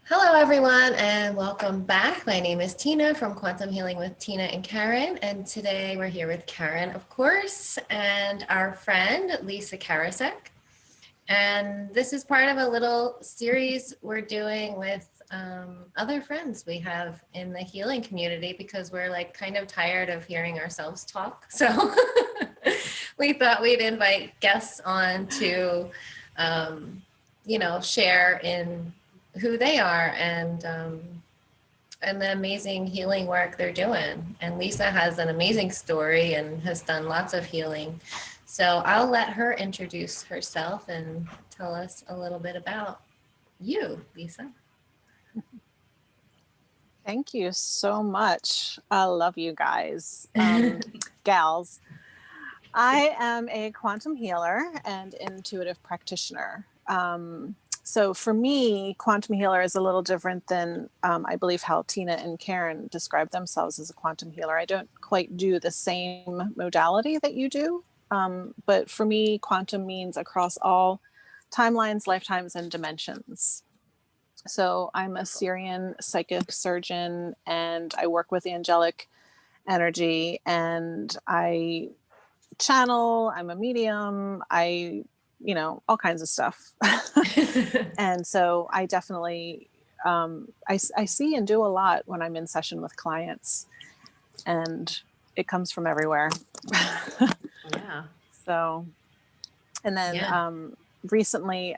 Hello, everyone, and welcome back. My name is Tina from Quantum Healing with Tina and Karen, and today we're here with Karen, of course, and our friend, Lisa Karasek. And this is part of a little series we're doing with other friends we have in the healing community because we're like kind of tired of hearing ourselves talk. So we thought we'd invite guests on to, share in who they are and the amazing healing work they're doing. And Lisa has an amazing story and has done lots of healing. So I'll let her introduce herself and tell us a little bit about you, Lisa. Thank you so much. I love you guys, gals. I am a quantum healer and intuitive practitioner. So for me, quantum healer is a little different than I believe how Tina and Karen describe themselves as a quantum healer. I don't quite do the same modality that you do. But for me, quantum means across all timelines, lifetimes, and dimensions. So I'm a Syrian psychic surgeon and I work with angelic energy and I channel, I'm a medium, all kinds of stuff. And so I definitely, I see and do a lot when I'm in session with clients and it comes from everywhere. Yeah. So, and then recently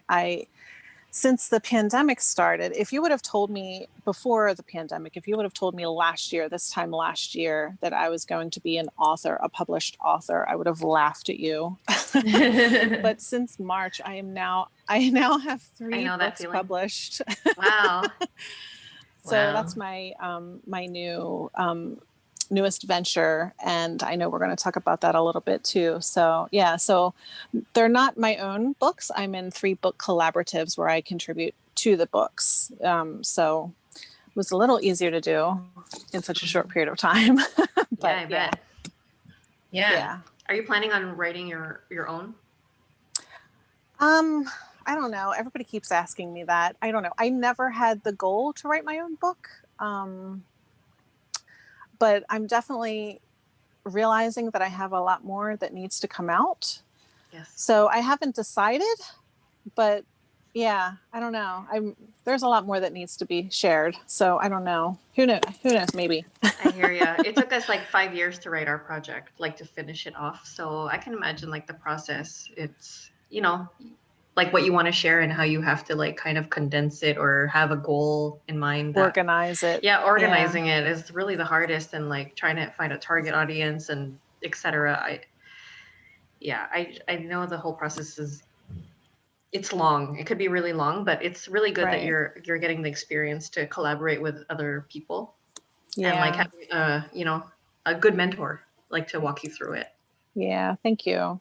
since the pandemic started, if you would have told me before the pandemic, if you would have told me this time last year, that I was going to be an author, a published author, I would have laughed at you. But since March, I now have 3 books published. Wow. So that's my my newest venture, and I know we're going to talk about that a little bit too. So so they're not my own books. I'm in 3 book collaboratives where I contribute to the books. So it was a little easier to do in such a short period of time. But I bet. Yeah. Are you planning on writing your own? I don't know. Everybody keeps asking me that. I don't know. I never had the goal to write my own book. But I'm definitely realizing that I have a lot more that needs to come out. Yes. So I haven't decided, but yeah, I don't know. There's a lot more that needs to be shared. So I don't know. Who knows? Maybe. I hear you. It took us like 5 years to write our project, like to finish it off. So I can imagine like the process. It's, like what you want to share and how you have to like kind of condense it or have a goal in mind. Organize it. Yeah, organizing it is really the hardest, and like trying to find a target audience and etc. I know the whole process it's long. It could be really long, but it's really good that you're getting the experience to collaborate with other people. Yeah. And like having a good mentor like to walk you through it. Yeah, thank you.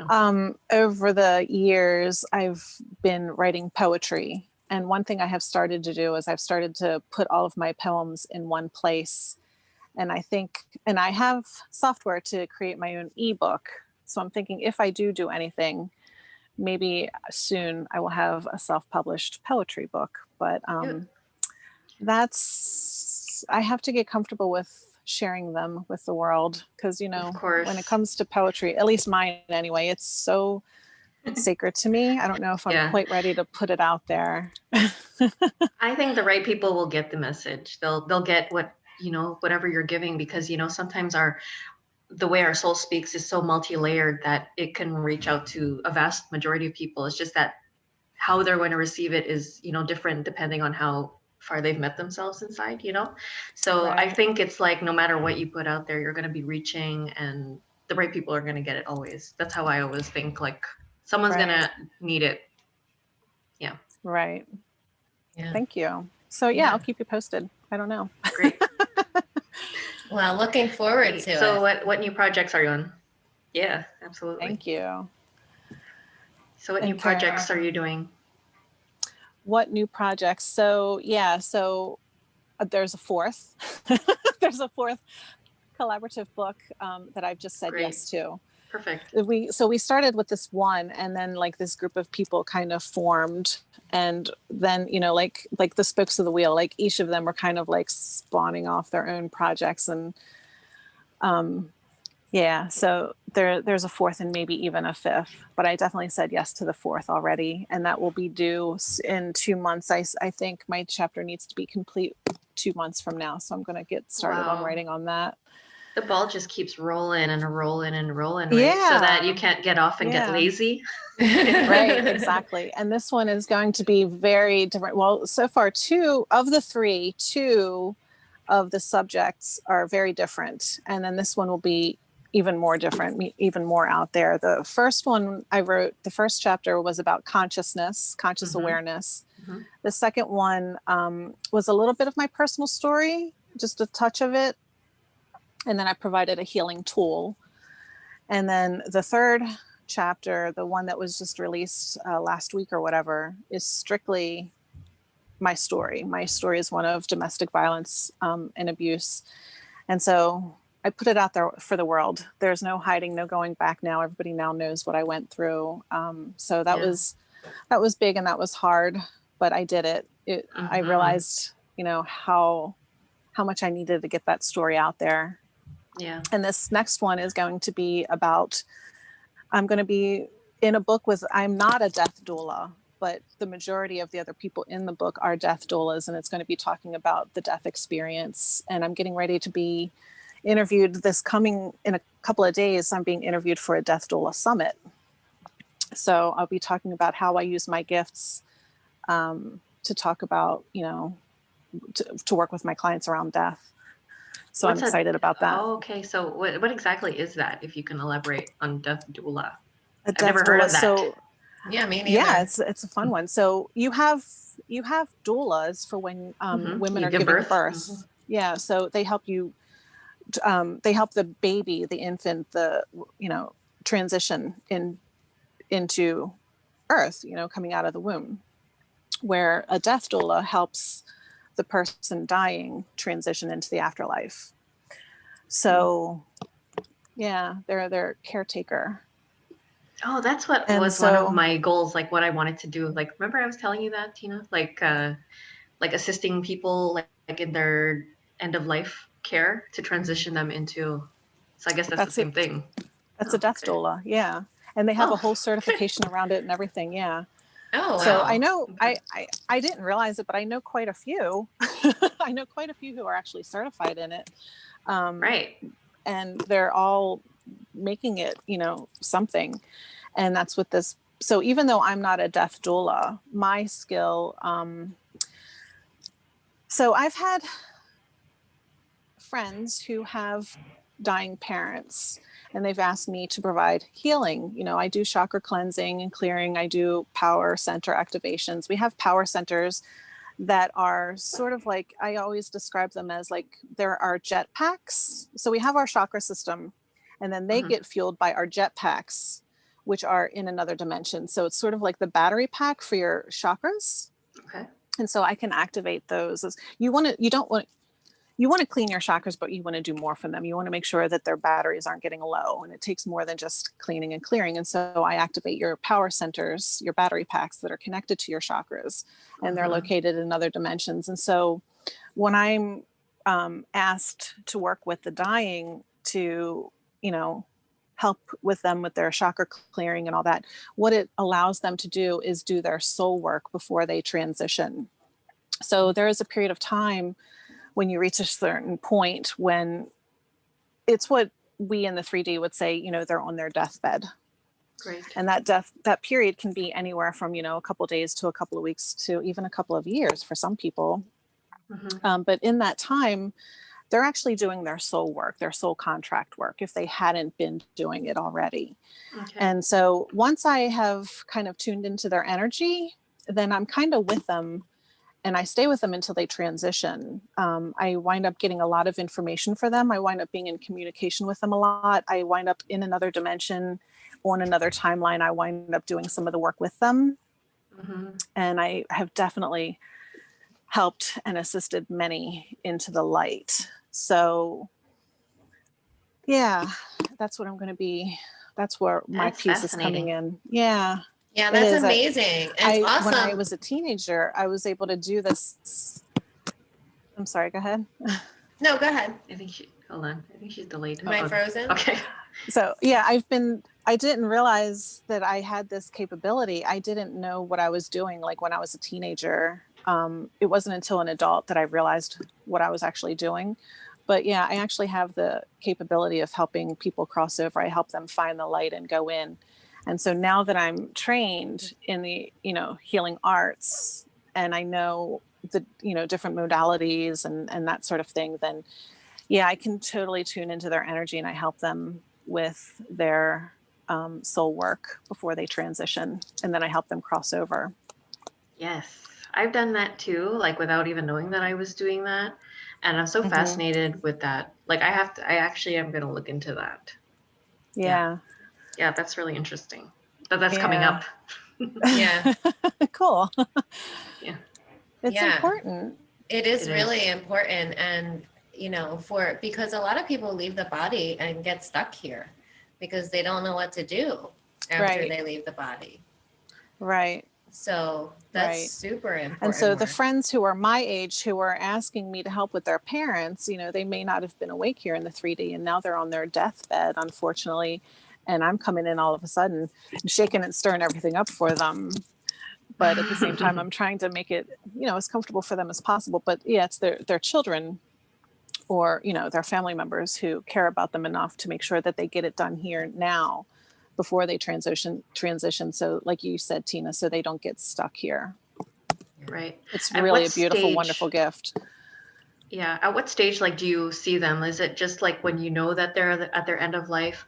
Over the years, I've been writing poetry. And one thing I have started to do is I've started to put all of my poems in one place. And I have software to create my own ebook. So I'm thinking if I do anything, maybe soon I will have a self-published poetry book. But I have to get comfortable with sharing them with the world because when it comes to poetry, at least mine anyway, it's so sacred to me. I don't know if I'm quite ready to put it out there. I think the right people will get the message. They'll get whatever you're giving, because sometimes the way our soul speaks is so multi-layered that it can reach out to a vast majority of people. It's just that how they're going to receive it is different depending on how far they've met themselves inside, so I think it's like no matter what you put out there, you're going to be reaching, and the right people are going to get it always. That's how I always think, like someone's going to need it. Yeah. Right. Yeah. Thank you. So I'll keep you posted. I don't know. Great. Well, looking forward to it. So what new projects are you on? Yeah, absolutely. Thank you. So what new projects are you doing? What new projects? So there's a fourth. There's a 4th collaborative book that I've just said yes to. Perfect. We started with this one, and then like this group of people kind of formed, and then like the spokes of the wheel, like each of them were kind of like spawning off their own projects, and yeah, so there's a fourth and maybe even a fifth, but I definitely said yes to the fourth already, and that will be due in 2 months. I think my chapter needs to be complete 2 months from now, so I'm going to get started on writing on that. The ball just keeps rolling and rolling and rolling, right? Yeah. So that you can't get off and get lazy. Right, exactly. And this one is going to be very different. Well, so far, two of the subjects are very different. And then this one will be even more different, even more out there. The first one I wrote, the first chapter was about conscious awareness. Mm-hmm. The second one was a little bit of my personal story, just a touch of it. And then I provided a healing tool. And then the third chapter, the one that was just released last week or whatever, is strictly my story. My story is one of domestic violence and abuse. And so I put it out there for the world. There's no hiding, no going back now. Everybody now knows what I went through. So that was big, and that was hard, but I did it. Mm-hmm. I realized, how much I needed to get that story out there. Yeah. And this next one is going to be about, I'm going to be in a book with, I'm not a death doula, but the majority of the other people in the book are death doulas, and it's going to be talking about the death experience. And I'm getting ready to be interviewed coming in a couple of days. I'm being interviewed for a death doula summit. So I'll be talking about how I use my gifts to talk about, to work with my clients around death. So I'm excited about that. Oh, okay. So what exactly is that, if you can elaborate on death doula? I've never heard of that. So, yeah, me neither. Yeah, it's a fun one. So you have doulas for when women are giving birth. Mm-hmm. Yeah, so they help you. They help the baby, the infant, transition into earth. Coming out of the womb. Where a death doula helps the person dying transition into the afterlife. So, yeah, they're their caretaker. Oh, that's what was one of my goals, like what I wanted to do. Like, remember I was telling you that, Tina? Like assisting people like in their end of life care to transition them into. So I guess that's the same thing. That's a death doula, yeah. And they have a whole certification around it and everything, yeah. Oh, so wow. I know, I didn't realize it, but I know quite a few. I know quite a few who are actually certified in it. Right. And they're all making it, something. And that's what this, so even though I'm not a death doula, my skill, so I've had friends who have dying parents, and they've asked me to provide healing. I do chakra cleansing and clearing. I do power center activations. We have power centers that are sort of like, I always describe them as like, there are jet packs. So we have our chakra system, and then they get fueled by our jet packs, which are in another dimension. So it's sort of like the battery pack for your chakras. Okay. And so I can activate those. You want to clean your chakras, but you want to do more for them. You want to make sure that their batteries aren't getting low, and it takes more than just cleaning and clearing. And so I activate your power centers, your battery packs that are connected to your chakras, and they're located in other dimensions. And so when I'm asked to work with the dying to, help with them with their chakra clearing and all that, what it allows them to do is do their soul work before they transition. So there is a period of time when you reach a certain point when it's what we in the 3D would say, they're on their deathbed. Great. And that period can be anywhere from, a couple of days to a couple of weeks to even a couple of years for some people. Mm-hmm. But in that time, they're actually doing their soul work, their soul contract work, if they hadn't been doing it already. Okay. And so once I have kind of tuned into their energy, then I'm kind of with them. And I stay with them until they transition. I wind up getting a lot of information for them. I wind up being in communication with them a lot. I wind up in another dimension, on another timeline. I wind up doing some of the work with them. Mm-hmm. And I have definitely helped and assisted many into the light. So, yeah, that's what I'm going to be That's where my That's piece is coming fascinating. in. Yeah. Yeah, It that's is. amazing. It's awesome. When I was a teenager, I was able to do this. I'm sorry, go ahead. No, go ahead. Hold on. I think she's delayed. Am I frozen? Okay. So yeah, I didn't realize that I had this capability. I didn't know what I was doing. Like when I was a teenager, it wasn't until an adult that I realized what I was actually doing. But yeah, I actually have the capability of helping people cross over. I help them find the light and go in. And so now that I'm trained in the, healing arts, and I know the, different modalities and that sort of thing, then yeah, I can totally tune into their energy, and I help them with their soul work before they transition. And then I help them cross over. Yes, I've done that too, like without even knowing that I was doing that. And I'm so fascinated with that. Like I actually am going to look into that. Yeah. Yeah, that's really interesting. That's coming up. Yeah. Cool. Yeah. It's important. It is really important. And, because a lot of people leave the body and get stuck here because they don't know what to do after they leave the body. Right. So that's super important. And so the friends who are my age who are asking me to help with their parents, they may not have been awake here in the 3D, and now they're on their deathbed, unfortunately. And I'm coming in all of a sudden, shaking and stirring everything up for them. But at the same time, I'm trying to make it, as comfortable for them as possible. But yeah, it's their children or, their family members who care about them enough to make sure that they get it done here now before they transition. So like you said, Tina, so they don't get stuck here. Right. It's really a beautiful, wonderful gift. Yeah. At what stage, do you see them? Is it just like when you know that they're at their end of life,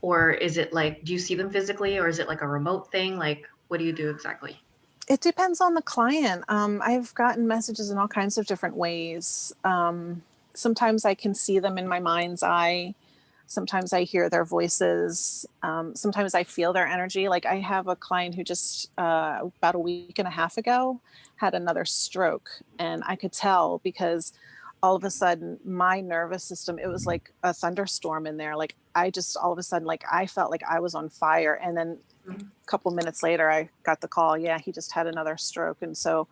or is it like, do you see them physically, or is it like a remote thing? Like, what do you do exactly? It depends on the client. I've gotten messages in all kinds of different ways. Sometimes I can see them in my mind's eye. Sometimes I hear their voices. Sometimes I feel their energy. Like I have a client who just about a week and a half ago had another stroke, and I could tell because all of a sudden my nervous system, it was like a thunderstorm in there. Like I just all of a sudden, like I felt like I was on fire. And then a couple minutes later, I got the call. Yeah, he just had another stroke. And so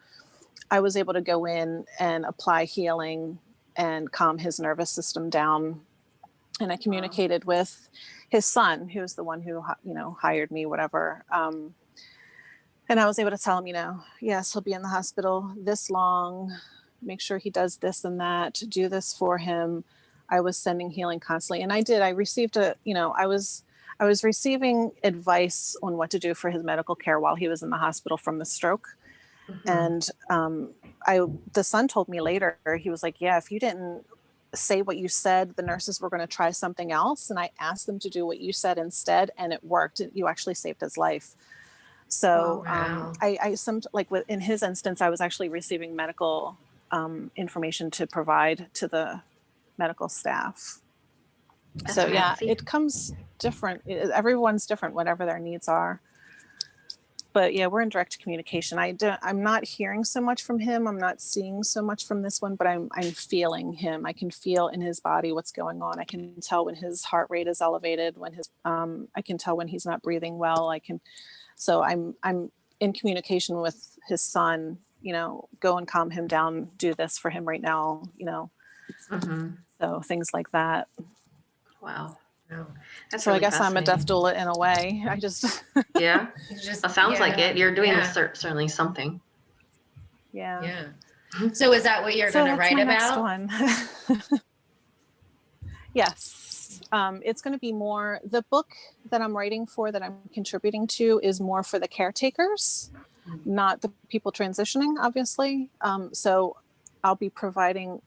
I was able to go in and apply healing and calm his nervous system down. And I communicated with his son, who was the one who, hired me, whatever. And I was able to tell him, yes, he'll be in the hospital this long. Make sure he does this and that, do this for him. I was sending healing constantly. And I did. I received I was receiving advice on what to do for his medical care while he was in the hospital from the stroke. And the son told me later, he was like, yeah, if you didn't say what you said, the nurses were going to try something else. And I asked them to do what you said instead, and it worked. You actually saved his life. So in his instance, I was actually receiving medical information to provide to the medical staff. That's so fancy. It comes different. Everyone's different, whatever their needs are. But yeah, we're in direct communication. I'm not hearing so much from him. I'm not seeing so much from this one, but I'm feeling him. I can feel in his body what's going on. I can tell when his heart rate is elevated, when I can tell when he's not breathing well. So I'm in communication with his son, go and calm him down, do this for him right now, So things like that. Wow. Oh, that's so really I guess I'm a death doula in a way. I just yeah. It sounds like it. You're doing certainly something. Yeah. So is that what you're going to write about? Next one. Yes. It's going to be more. The book that I'm writing for, that I'm contributing to, is more for the caretakers, not the people transitioning, obviously. So I'll be providing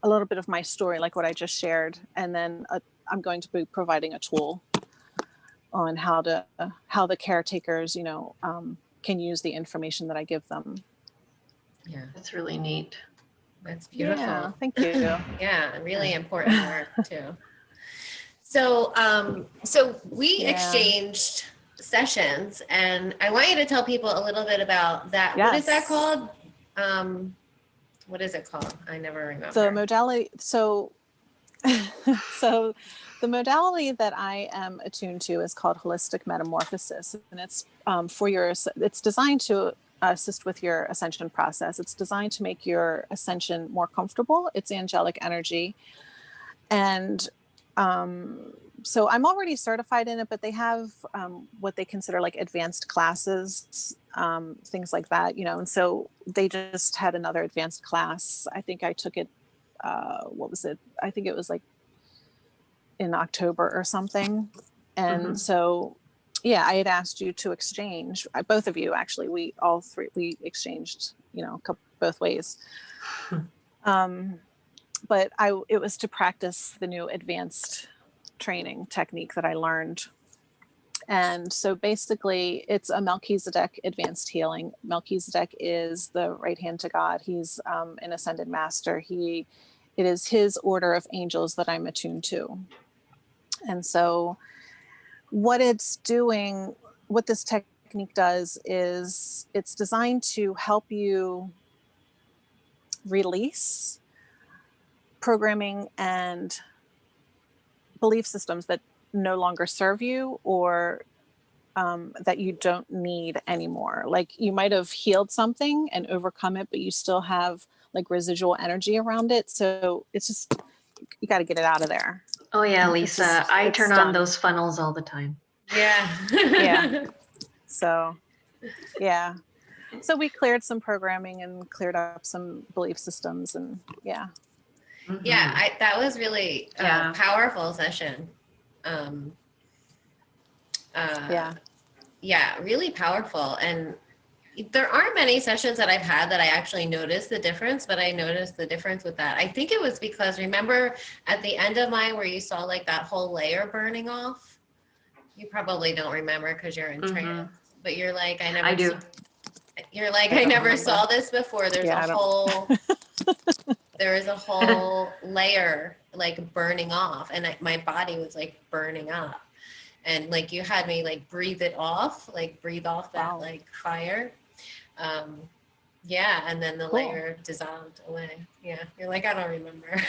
a little bit of my story, like what I just shared, and then I'm going to be providing a tool on how the caretakers, can use the information that I give them. Yeah, that's really neat. That's beautiful. Yeah, thank you. Yeah, really important work too. So, we exchanged sessions, and I want you to tell people a little bit about that. Yes. What is that called? What is it called? I never remember. The modality. So the The modality that I am attuned to is called Holistic Metamorphosis, and it's it's designed to assist with your ascension process. It's designed to make your ascension more comfortable. It's angelic energy. And so I'm already certified in it, but they have what they consider like advanced classes, things like that, and so they just had another advanced class. I think I took it, what was it? I think it was like in October or something. And so, yeah, I had asked you to exchange, both of you, actually, we exchanged, both ways. But it was to practice the new advanced training technique that I learned. And so basically it's a Melchizedek advanced healing. Melchizedek is the right hand to God. He's an ascended master. It is his order of angels that I'm attuned to. And so what this technique does is it's designed to help you release programming and belief systems that no longer serve you, or that you don't need anymore. Like you might have healed something and overcome it, but you still have like residual energy around it. So it's just, you got to get it out of there. Oh yeah, Lisa, I turn on those funnels all the time. Yeah. Yeah. So, yeah. So we cleared some programming and cleared up some belief systems, and yeah. Yeah, that was really a powerful session. Yeah, really powerful. And there aren't many sessions that I've had that I actually noticed the difference, but I noticed the difference with that. I think it was because, remember at the end of mine where you saw like that whole layer burning off? You probably don't remember because you're in trance, but you're like, I never saw this before. There's there is a whole layer like burning off, and my body was like burning up. And like you had me like breathe off that like fire. Yeah, and then the layer dissolved away. Yeah, you're like, I don't remember.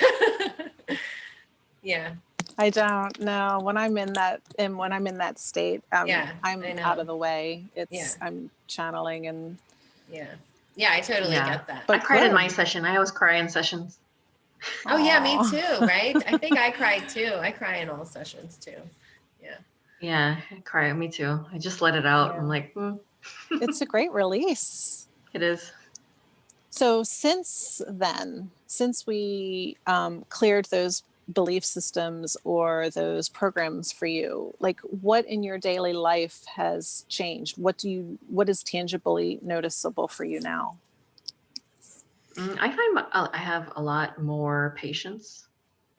Yeah. I don't know. When I'm in that state, I'm out of the way. I'm channeling and yeah, I totally get that. But I cried in my session. I always cry in sessions. Oh yeah, me too, right? I think I cried too. I cry in all sessions too. Yeah, I cry. Me too. I just let it out. I'm like, It's a great release. It is. So since we cleared those belief systems or those programs for you, like what in your daily life has changed? What is tangibly noticeable for you now? I find I have a lot more patience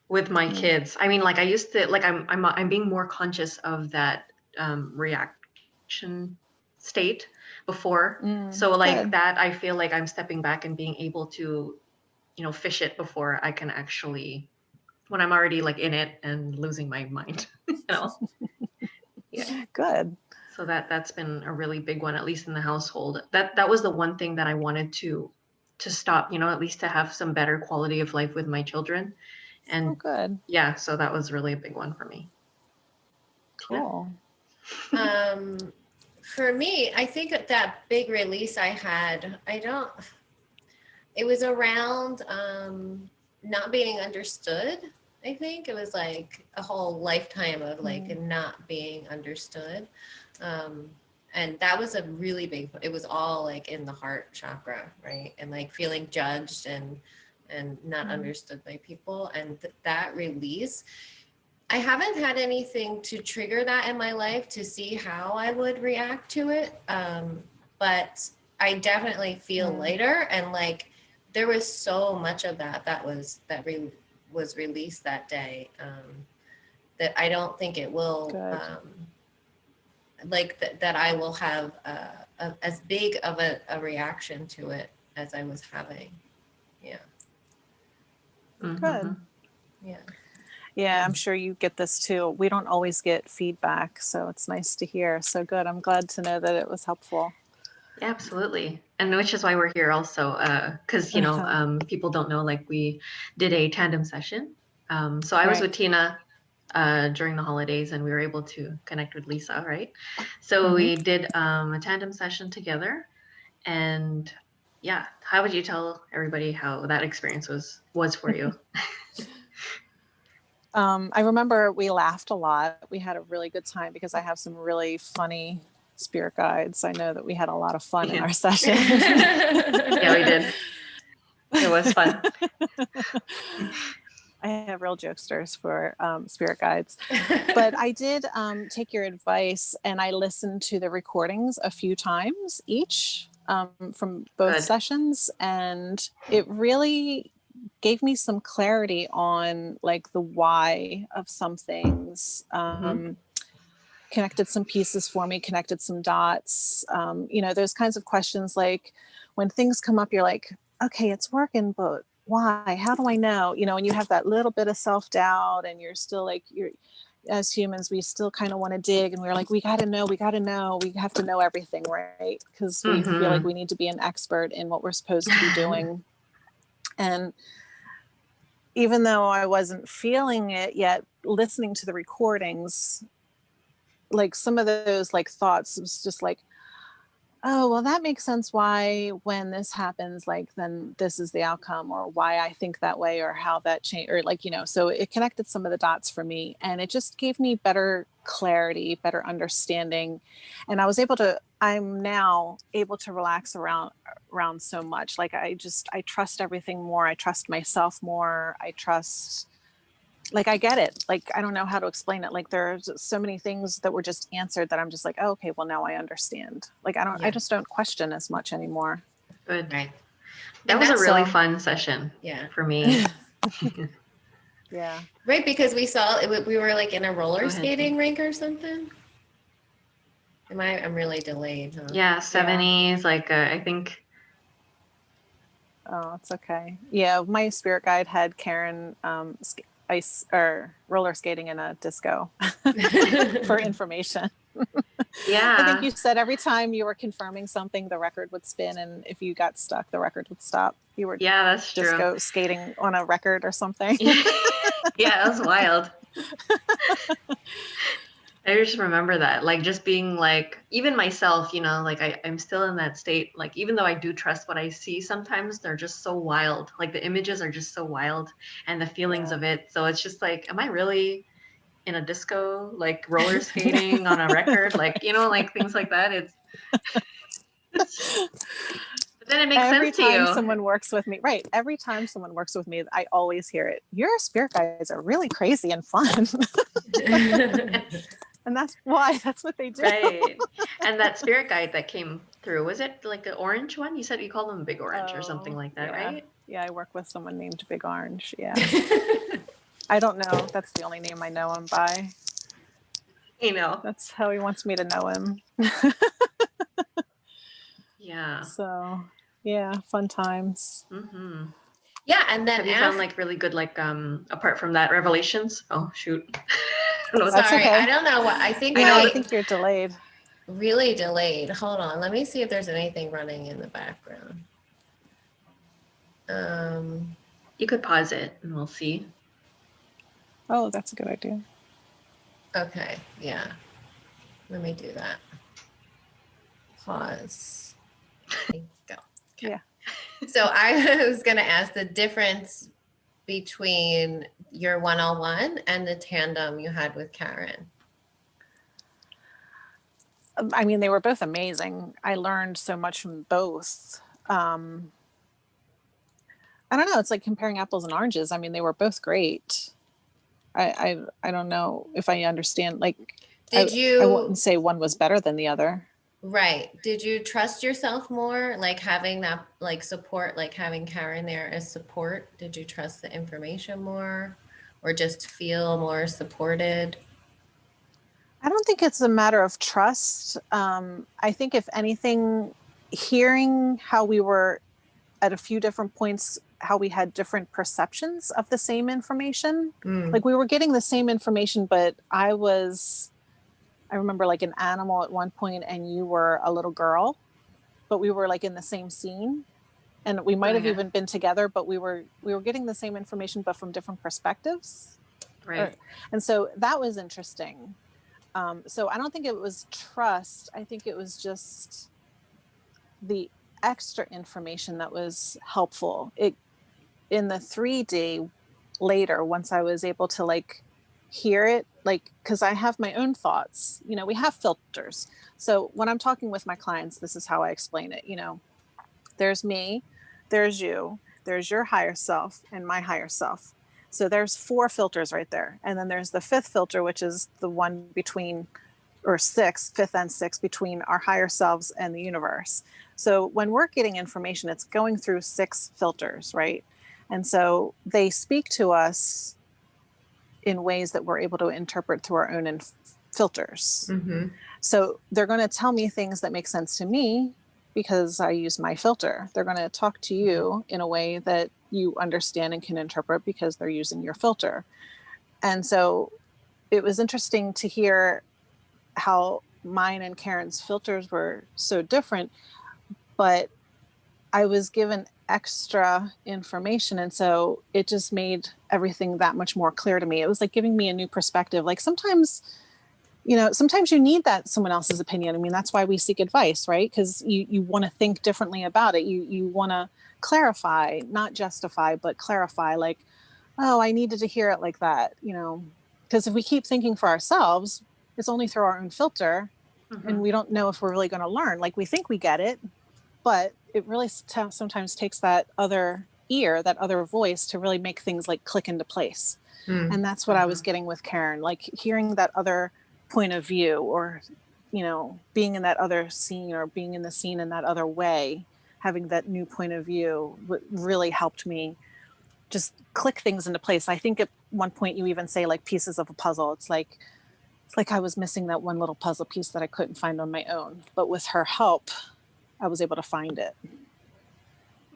with my kids. I mean, like I used to, like I'm being more conscious of that reaction state before. So like that, I feel like I'm stepping back and being able to, fish it before I can actually, when I'm already like in it and losing my mind. Yeah. Good. So that's been a really big one, at least in the household. That was the one thing that I wanted to stop, at least to have some better quality of life with my children. And good. Yeah, so that was really a big one for me. Cool. For me, I think that big release I had, it was around not being understood. I think it was like a whole lifetime of like not being understood. And that was a really big, it was all like in the heart chakra, right? And like feeling judged and not understood by people. And that release, I haven't had anything to trigger that in my life to see how I would react to it. But I definitely feel lighter, and like there was so much of that was released that day, that I don't think it will, that I will have as big of a reaction to it as I was having. Yeah. Good. Yeah. Yeah, I'm sure you get this too. We don't always get feedback, so it's nice to hear. So good. I'm glad to know that it was helpful. Yeah, absolutely. And which is why we're here also, because, people don't know, like we did a tandem session. So I was with Tena during the holidays, and we were able to connect with Lisa, right? So we did a tandem session together. And yeah, how would you tell everybody how that experience was for you? I remember we laughed a lot. We had a really good time because I have some really funny spirit guides. I know that we had a lot of fun in our session. Yeah, we did. It was fun. I have real jokesters for spirit guides. But I did take your advice, and I listened to the recordings a few times each from both sessions, and it really gave me some clarity on like the why of some things. Connected some pieces for me, connected some dots. You know, those kinds of questions, like when things come up, you're like, okay, it's working, but why? How do I know? You know, and you have that little bit of self-doubt, and you're still like, as humans, we still kind of want to dig, and we're like, we got to know, we have to know everything, right? Because we feel like we need to be an expert in what we're supposed to be doing. And even though I wasn't feeling it yet, listening to the recordings, like some of those like thoughts was just like, oh, well, that makes sense why when this happens, like then this is the outcome, or why I think that way, or how that changed, or like, you know, so it connected some of the dots for me, and it just gave me better clarity, better understanding. And I'm now able to relax around so much. Like I trust everything more. I trust myself more. I trust, like, I get it. Like, I don't know how to explain it. Like, there's so many things that were just answered that I'm just like, oh, okay, well, now I understand. Like, I just don't question as much anymore. Good. Right. That was a really fun session. Yeah. For me. Yeah. Right. Because we were like in a roller skating rink or something. I'm really delayed. Huh? Yeah. 70s. Like, I think. Oh, it's okay. Yeah. My spirit guide had Karen, ice or roller skating in a disco for information. Yeah. I think you said every time you were confirming something, the record would spin, and if you got stuck, the record would stop. You were that's disco true. skating on a record or something. Yeah, that was wild. I just remember that, like, just being like, even myself, you know, like I'm still in that state. Like, even though I do trust what I see, sometimes they're just so wild. Like the images are just so wild, and the feelings of it. So it's just like, am I really in a disco, like roller skating on a record? Like, you know, like things like that. But then it makes every sense to you. Someone works with me, right? Every time someone works with me, I always hear it. Your spirit guides are really crazy and fun. And that's what they do. Right. And that spirit guide that came through, was it like the orange one? You said you called them Big Orange or something like that, right? Yeah, I work with someone named Big Orange. Yeah. I don't know. That's the only name I know him by. You know. That's how he wants me to know him. Yeah. So, yeah, fun times. Mm-hmm. Yeah, and then have you found like really good, like apart from that, revelations? Oh shoot. Sorry, okay. I don't know what I think. I think you're delayed. Really delayed. Hold on. Let me see if there's anything running in the background. You could pause it and we'll see. Oh, that's a good idea. Okay. Yeah. Let me do that. Pause. Go. Okay. Yeah. So I was going to ask the difference between your one-on-one and the tandem you had with Karen. I mean, they were both amazing. I learned so much from both. I don't know. It's like comparing apples and oranges. I mean, they were both great. I don't know if I understand. Like, I wouldn't say one was better than the other. Right. Did you trust yourself more? Like having that, like support, like having Karen there as support? Did you trust the information more, or just feel more supported? I don't think it's a matter of trust. I think if anything, hearing how we were at a few different points, how we had different perceptions of the same information. Like we were getting the same information, but I remember like an animal at one point and you were a little girl, but we were like in the same scene, and we might have even been together, but we were getting the same information, but from different perspectives. Right. And so that was interesting. So I don't think it was trust. I think it was just the extra information that was helpful. In the 3D later, once I was able to like hear it, like, because I have my own thoughts, you know, we have filters. So when I'm talking with my clients, this is how I explain it. You know, there's me, there's you, there's your higher self, and my higher self. So there's 4 filters right there. And then there's the 5th filter, which is the one between, or 5th and 6th, between our higher selves and the universe. So when we're getting information, it's going through 6 filters, right? And so they speak to us in ways that we're able to interpret through our own filters. Mm-hmm. So they're going to tell me things that make sense to me because I use my filter. They're going to talk to you in a way that you understand and can interpret because they're using your filter. And so it was interesting to hear how mine and Karen's filters were so different, but I was given extra information. And so it just made everything that much more clear to me. It was like giving me a new perspective. Like sometimes, you know, sometimes you need that someone else's opinion. I mean, that's why we seek advice, right? Because you want to think differently about it. You want to clarify, not justify, but clarify, like, oh, I needed to hear it like that, you know, because if we keep thinking for ourselves, it's only through our own filter. And we don't know if we're really going to learn. Like we think we get it, but it really sometimes takes that other ear, that other voice to really make things like click into place. And that's what I was getting with Karen, like hearing that other point of view, or, you know, being in that other scene, or being in the scene in that other way, having that new point of view really helped me just click things into place. I think at one point you even say like pieces of a puzzle. It's like I was missing that one little puzzle piece that I couldn't find on my own, but with her help, I was able to find it.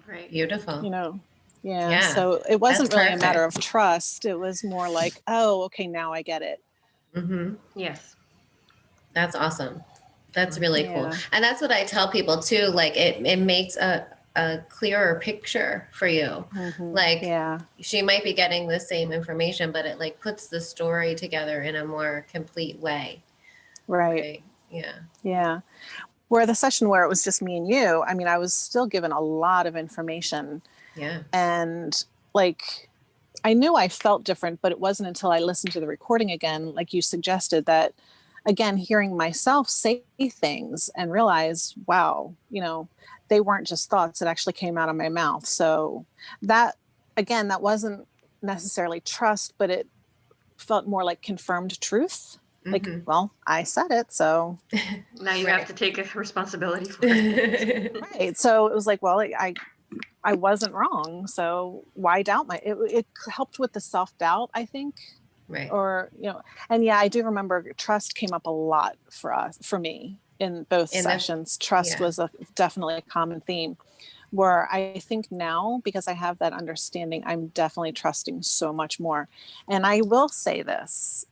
Right. Beautiful. You know, yeah. So it wasn't really a matter of trust. It was more like, oh, okay, now I get it. Mm-hmm. Yes. That's awesome. That's really cool. And that's what I tell people too. Like it makes a clearer picture for you. Like she might be getting the same information, but it like puts the story together in a more complete way. Right. Yeah. Yeah. Where the session where it was just me and you, I mean, I was still given a lot of information. Yeah. And like, I knew I felt different, but it wasn't until I listened to the recording again, like you suggested, that again, hearing myself say things and realize, wow, you know, they weren't just thoughts, it actually came out of my mouth. So that, again, that wasn't necessarily trust, but it felt more like confirmed truth. Like, well, I said it, so now you have to take responsibility for it. Right. So it was like, well, I wasn't wrong, so why doubt it helped with the self-doubt, I think. Right. Or, you know, and I do remember trust came up a lot for me in both sessions. Trust was definitely a common theme, where I think now, because I have that understanding, I'm definitely trusting so much more. And I will say this,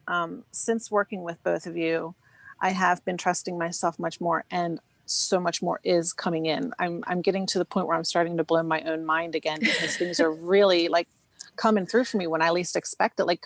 since working with both of you, I have been trusting myself much more, and so much more is coming in. I'm getting to the point where I'm starting to blow my own mind again, because things are really like coming through for me when I least expect it. Like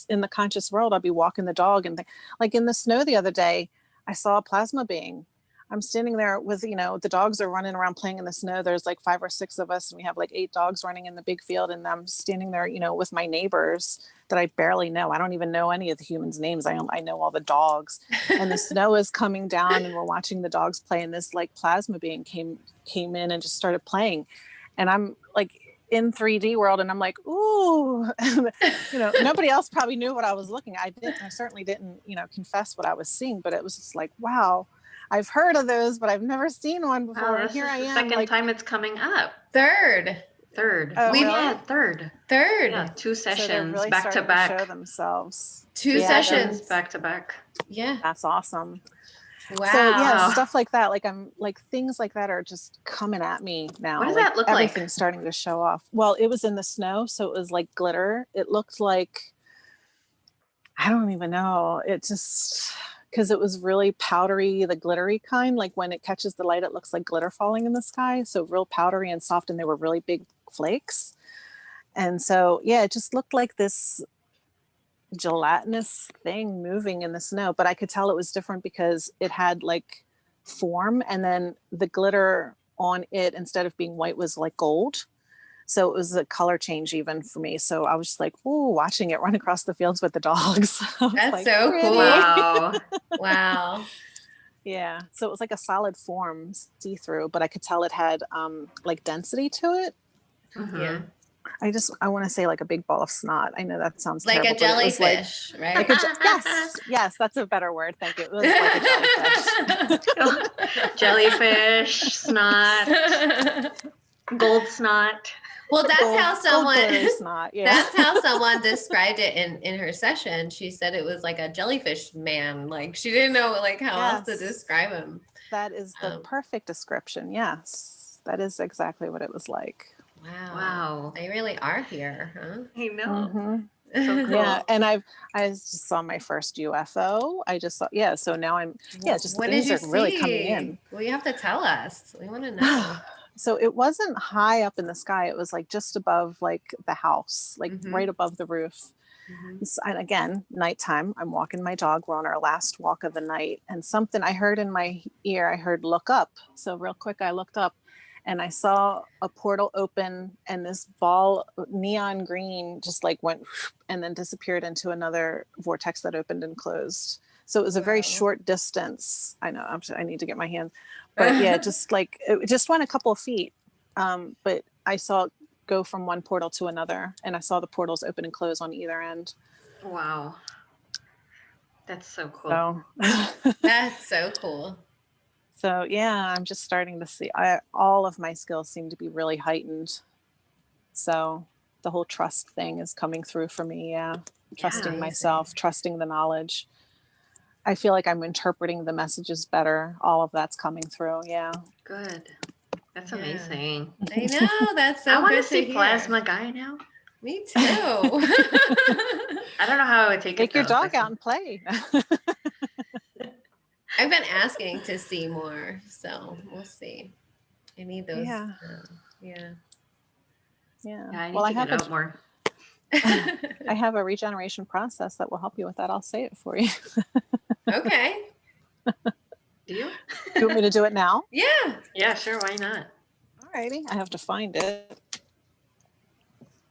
in the conscious world, I'll be walking the dog and like in the snow the other day, I saw a plasma being. I'm standing there with, you know, the dogs are running around playing in the snow. There's like 5 or 6 of us, and we have like 8 dogs running in the big field. And I'm standing there, you know, with my neighbors that I barely know. I don't even know any of the humans' names. I know all the dogs. And the snow is coming down, and we're watching the dogs play. And this like plasma being came in and just started playing. And I'm like in 3D world, and I'm like, ooh, you know, nobody else probably knew what I was looking at. I certainly didn't, you know, confess what I was seeing, but it was just like, wow. I've heard of those, but I've never seen one before. Wow, here I am. Second time it's coming up. Third. Oh, We've really? had third. Yeah, 2 sessions so really back to back. To show themselves. 2 sessions back to back. Yeah, that's awesome. Wow. So stuff like that, like I'm like things like that are just coming at me now. What does like, that look like? Everything's starting to show off. Well, it was in the snow, so it was like glitter. It looked like, I don't even know. It just, because it was really powdery, the glittery kind. Like when it catches the light, it looks like glitter falling in the sky. So real powdery and soft, and they were really big flakes. And so, it just looked like this gelatinous thing moving in the snow, but I could tell it was different because it had like form, and then the glitter on it, instead of being white, was like gold. So it was a color change even for me. So I was just like, ooh, watching it run across the fields with the dogs. That's like, so pretty. cool. Wow. Wow. Yeah. So it was like a solid form, see-through, but I could tell it had like density to it. Mhm. Yeah. I want to say like a big ball of snot. I know that sounds Like terrible, a but it was like, jellyfish, right? yes, that's a better word. Thank you. It was like a jellyfish. Jellyfish, snot, gold snot. Well, that's how Gold someone glittery snot. Yeah. that's how someone described it in her session. She said it was like a jellyfish man. Like she didn't know like how else to Yes. describe him. That is the perfect description. Yes. That is exactly what it was like. Wow. They really are here, huh? I know. Mm-hmm. So cool. Yeah, and I just saw my first UFO. I just saw, so now I'm, just what things did you are really see? coming in. Well, you have to tell us. We want to know. So it wasn't high up in the sky. It was like just above like the house, like right above the roof. And again, nighttime, I'm walking my dog. We're on our last walk of the night, and something I heard in my ear, I heard look up. So real quick, I looked up and I saw a portal open, and this ball, neon green, just like went and then disappeared into another vortex that opened and closed. So it was a very short distance. I know I need to get my hand, but yeah, just like it just went a couple of feet. But I saw it go from one portal to another, and I saw the portals open and close on either end. Wow. That's so cool. So that's so cool. So yeah, I'm just starting to see all of my skills seem to be really heightened. So the whole trust thing is coming through for me. Yeah. Trusting myself, trusting the knowledge. I feel like I'm interpreting the messages better. All of that's coming through. Yeah. Good. That's amazing. I know. That's so I want good to see hear. Plasma Guy now. Me too. I don't know how I would take your dog out and play. I've been asking to see more, so we'll see. I need those. Yeah. Yeah. I need to get out more. I have a regeneration process that will help you with that. I'll say it for you. Okay. Do you? You want me to do it now? Yeah. Yeah, sure. Why not? Alrighty. I have to find it.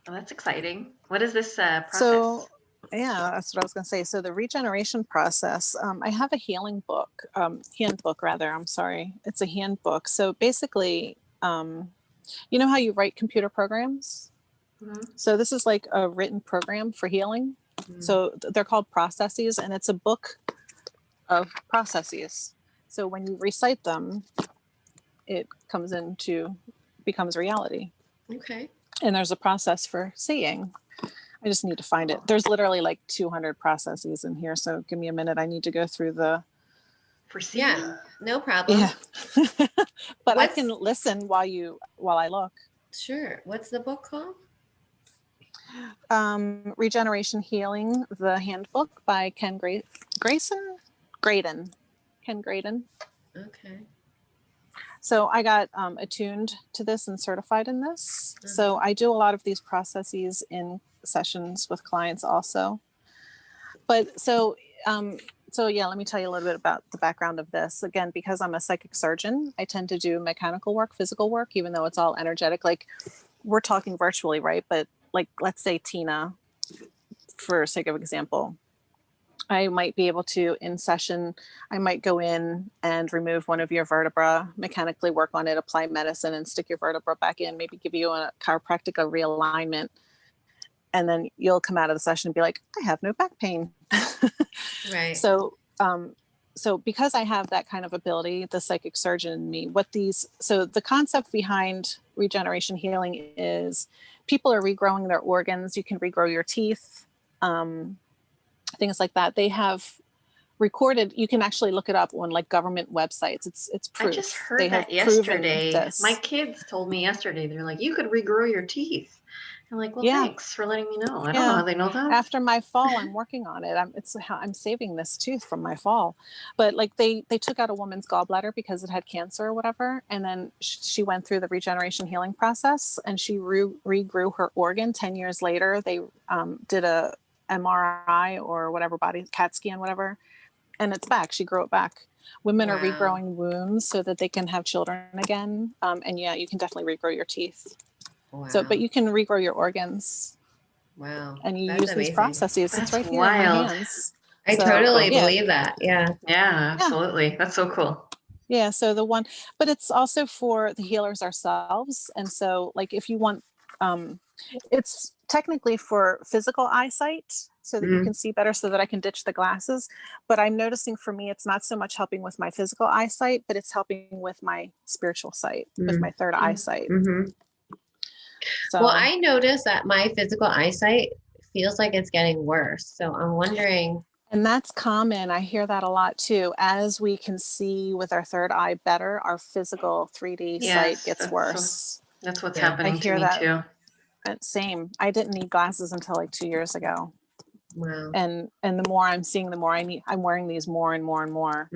Well, that's exciting. What is this process? So, yeah, that's what I was going to say. So the regeneration process, I have a handbook rather. I'm sorry. It's a handbook. So basically, you know how you write computer programs? So this is like a written program for healing. So they're called processes, and it's a book of processes. So when you recite them, it becomes reality. Okay. And there's a process for seeing. I just need to find it. There's literally like 200 processes in here. So give me a minute. I need to go through for seeing. Yeah, no problem. Yeah. But I can listen while I look. Sure. What's the book called? Regeneration Healing, the Handbook by Ken Graydon. Ken Graydon. Okay. So I got attuned to this and certified in this. So I do a lot of these processes in sessions with clients also. But so yeah, let me tell you a little bit about the background of this. Again, because I'm a psychic surgeon, I tend to do mechanical work, physical work, even though it's all energetic. Like we're talking virtually, right? But like, let's say Tina, for sake of example, I might be able to, in session, I might go in and remove one of your vertebra, mechanically work on it, apply medicine and stick your vertebra back in, maybe give you a chiropractic, a realignment. And then you'll come out of the session and be like, I have no back pain. Right. So because I have that kind of ability, the psychic surgeon in me, so the concept behind regeneration healing is people are regrowing their organs. You can regrow your teeth, things like that. They have recorded, you can actually look it up on like government websites. It's proof. I just heard that yesterday. My kids told me yesterday, they're like, you could regrow your teeth. I'm like, well, thanks for letting me know. I don't know how they know that. After my fall, I'm working on it. I'm saving this tooth from my fall. But like they took out a woman's gallbladder because it had cancer or whatever. And then she went through the regeneration healing process and she regrew her organ. 10 years later, they did a MRI or whatever, body CAT scan, whatever, and it's back. She grew it back. Women are regrowing wombs so that they can have children again. And yeah, you can definitely regrow your teeth. Wow. So, but you can regrow your organs. Wow. And you That's use amazing. these processes. That's it's right here wild. in my hands. I totally believe that. Yeah. Yeah, absolutely. That's so cool. Yeah. So but it's also for the healers ourselves. And so like, if you want, it's technically for physical eyesight so that you can see better, so that I can ditch the glasses. But I'm noticing for me, it's not so much helping with my physical eyesight, but it's helping with my spiritual sight, with my third eyesight. So, well, I notice that my physical eyesight feels like it's getting worse. So I'm wondering. And that's common. I hear that a lot too. As we can see with our third eye better, our physical 3D sight gets worse. That's what's happening to me too. Same. I didn't need glasses until like 2 years ago. Wow. And the more I'm seeing, the more I'm wearing these more and more and more.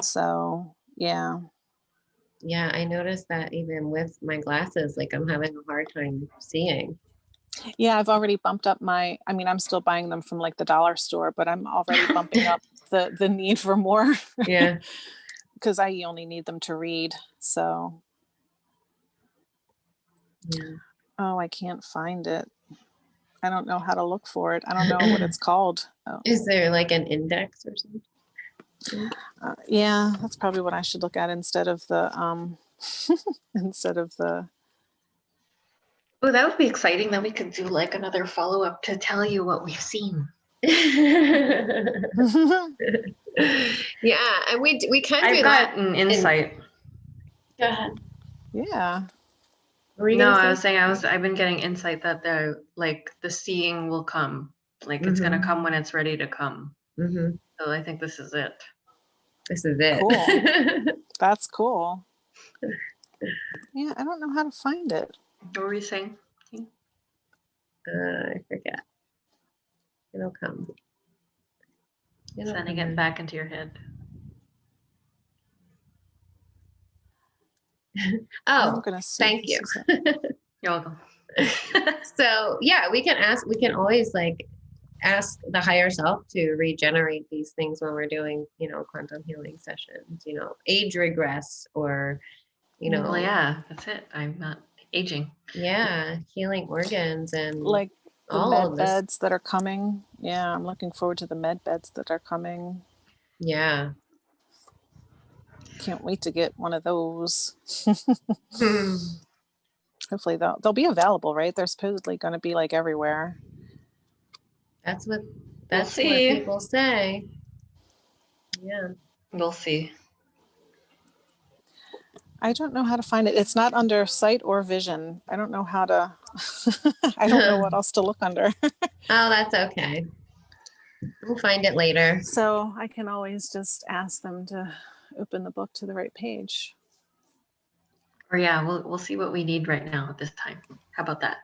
So yeah. Yeah, I noticed that even with my glasses, like I'm having a hard time seeing. Yeah, I've already bumped up I'm still buying them from like the dollar store, but I'm already bumping up the need for more. Yeah. Because I only need them to read. So. Yeah. Oh, I can't find it. I don't know how to look for it. I don't know what it's called. Oh. Is there like an index or something? Yeah, that's probably what I should look at instead of the Oh, that would be exciting. Then we could do like another follow-up to tell you what we've seen. Yeah, and we can do that. I've got an insight. Go ahead. Yeah. No, I was saying I've been getting insight that the seeing will come. Like it's gonna come when it's ready to come. So I think this is it. This is it. Cool. That's cool. Yeah, I don't know how to find it. What were you saying? I forget. It'll come. Sending it back into your head. Oh, thank you. You're welcome. So yeah, we can always like ask the higher self to regenerate these things when we're doing, quantum healing sessions, age regress or, Well, yeah, that's it. I'm not aging. Yeah. Healing organs and like the all med beds that are coming. Yeah. I'm looking forward to the med beds that are coming. Yeah. Can't wait to get one of those. Hopefully they'll be available, right? They're supposedly going to be like everywhere. That's what people say. Yeah. We'll see. I don't know how to find it. It's not under sight or vision. I don't know how to, I don't know what else to look under. Oh, that's okay. We'll find it later. So I can always just ask them to open the book to the right page. Or yeah, we'll see what we need right now at this time. How about that?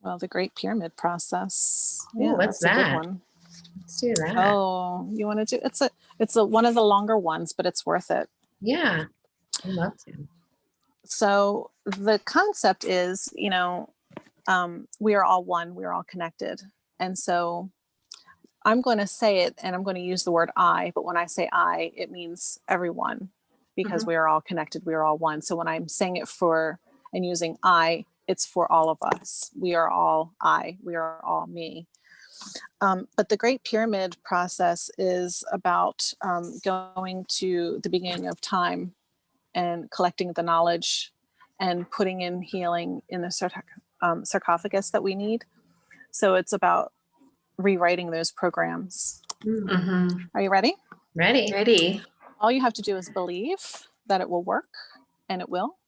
Well, the Great Pyramid process. Ooh, yeah, what's that's that? a good one. Let's do that. Oh, you want to do it's one of the longer ones, but it's worth it. Yeah, I love to. So the concept is, we are all one, we are all connected. And so I'm going to say it and I'm going to use the word I, but when I say I, it means everyone because we are all connected. We are all one. So when I'm saying it and using I, it's for all of us. We are all I, we are all me. But the Great Pyramid process is about going to the beginning of time and collecting the knowledge and putting in healing in the sarcophagus that we need. So it's about rewriting those programs. Are you ready? Ready. All you have to do is believe that it will work, and it will.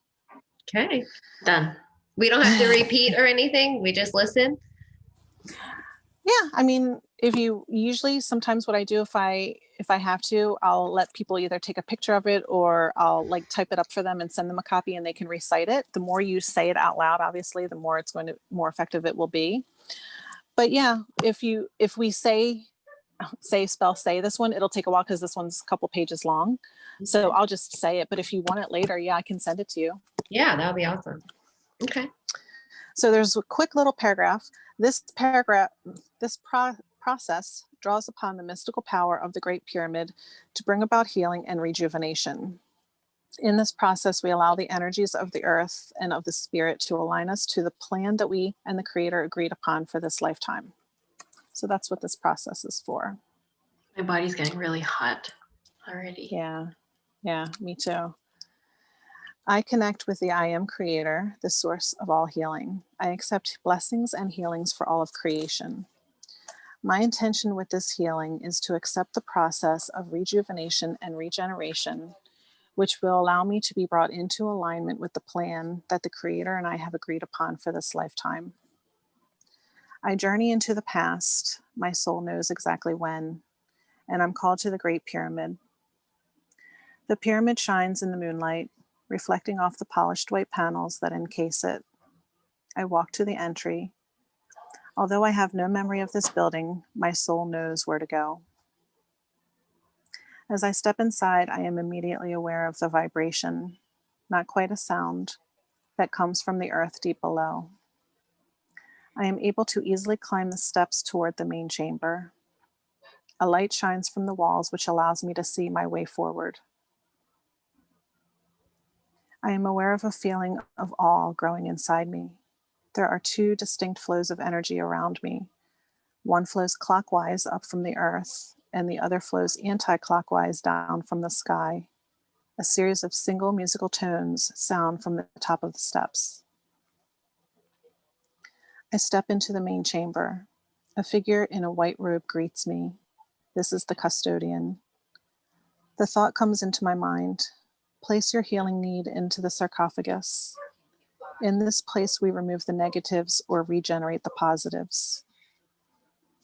Okay. Done. We don't have to repeat or anything. We just listen. Yeah, I mean, sometimes what I do if I have to, I'll let people either take a picture of it or I'll like type it up for them and send them a copy and they can recite it. The more you say it out loud, obviously, the more more effective it will be. But yeah, if we say this one, it'll take a while because this one's a couple pages long. So I'll just say it. But if you want it later, yeah, I can send it to you. Yeah, that would be awesome. Okay. So there's a quick little paragraph. This process draws upon the mystical power of the Great Pyramid to bring about healing and rejuvenation. In this process, we allow the energies of the earth and of the spirit to align us to the plan that we and the Creator agreed upon for this lifetime. So that's what this process is for. My body's getting really hot already. Yeah, me too. I connect with the I Am Creator, the source of all healing. I accept blessings and healings for all of creation. My intention with this healing is to accept the process of rejuvenation and regeneration, which will allow me to be brought into alignment with the plan that the Creator and I have agreed upon for this lifetime. I journey into the past. My soul knows exactly when, and I'm called to the Great Pyramid. The pyramid shines in the moonlight, reflecting off the polished white panels that encase it. I walk to the entry. Although I have no memory of this building, my soul knows where to go. As I step inside, I am immediately aware of the vibration, not quite a sound, that comes from the earth deep below. I am able to easily climb the steps toward the main chamber. A light shines from the walls, which allows me to see my way forward. I am aware of a feeling of awe growing inside me. There are two distinct flows of energy around me. One flows clockwise up from the earth, and the other flows anti-clockwise down from the sky. A series of single musical tones sound from the top of the steps. I step into the main chamber. A figure in a white robe greets me. This is the custodian. The thought comes into my mind. Place your healing need into the sarcophagus. In this place, we remove the negatives or regenerate the positives.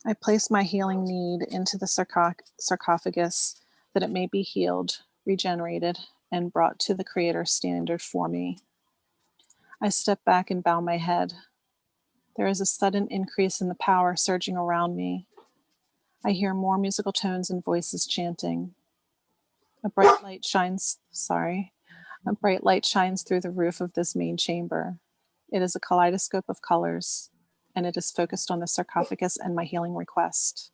I place my healing need into the sarcophagus that it may be healed, regenerated, and brought to the Creator standard for me. I step back and bow my head. There is a sudden increase in the power surging around me. I hear more musical tones and voices chanting. A bright light shines through the roof of this main chamber. It is a kaleidoscope of colors, and it is focused on the sarcophagus and my healing request.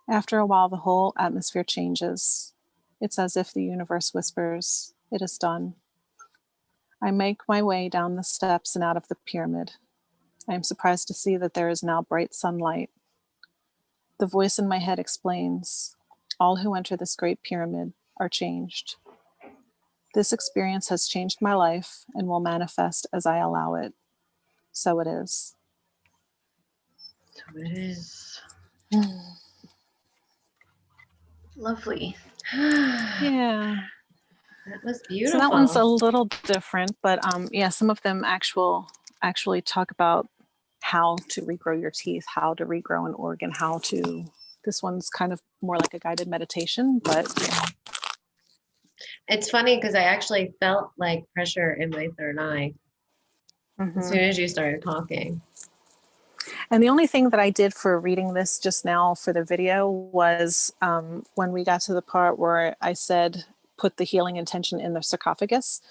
After a while, the whole atmosphere changes. It's as if the universe whispers, "It is done." I make my way down the steps and out of the pyramid. I am surprised to see that there is now bright sunlight. The voice in my head explains, all who enter this great pyramid are changed. This experience has changed my life and will manifest as I allow it. So it is. So it is. Lovely. Yeah. That was beautiful. So that one's a little different, but yeah, some of them actually talk about how to regrow your teeth, how to regrow an organ, this one's kind of more like a guided meditation, but it's funny because I actually felt like pressure in my third eye as soon as you started talking. And the only thing that I did for reading this just now for the video was when we got to the part where I said, put the healing intention in the sarcophagus.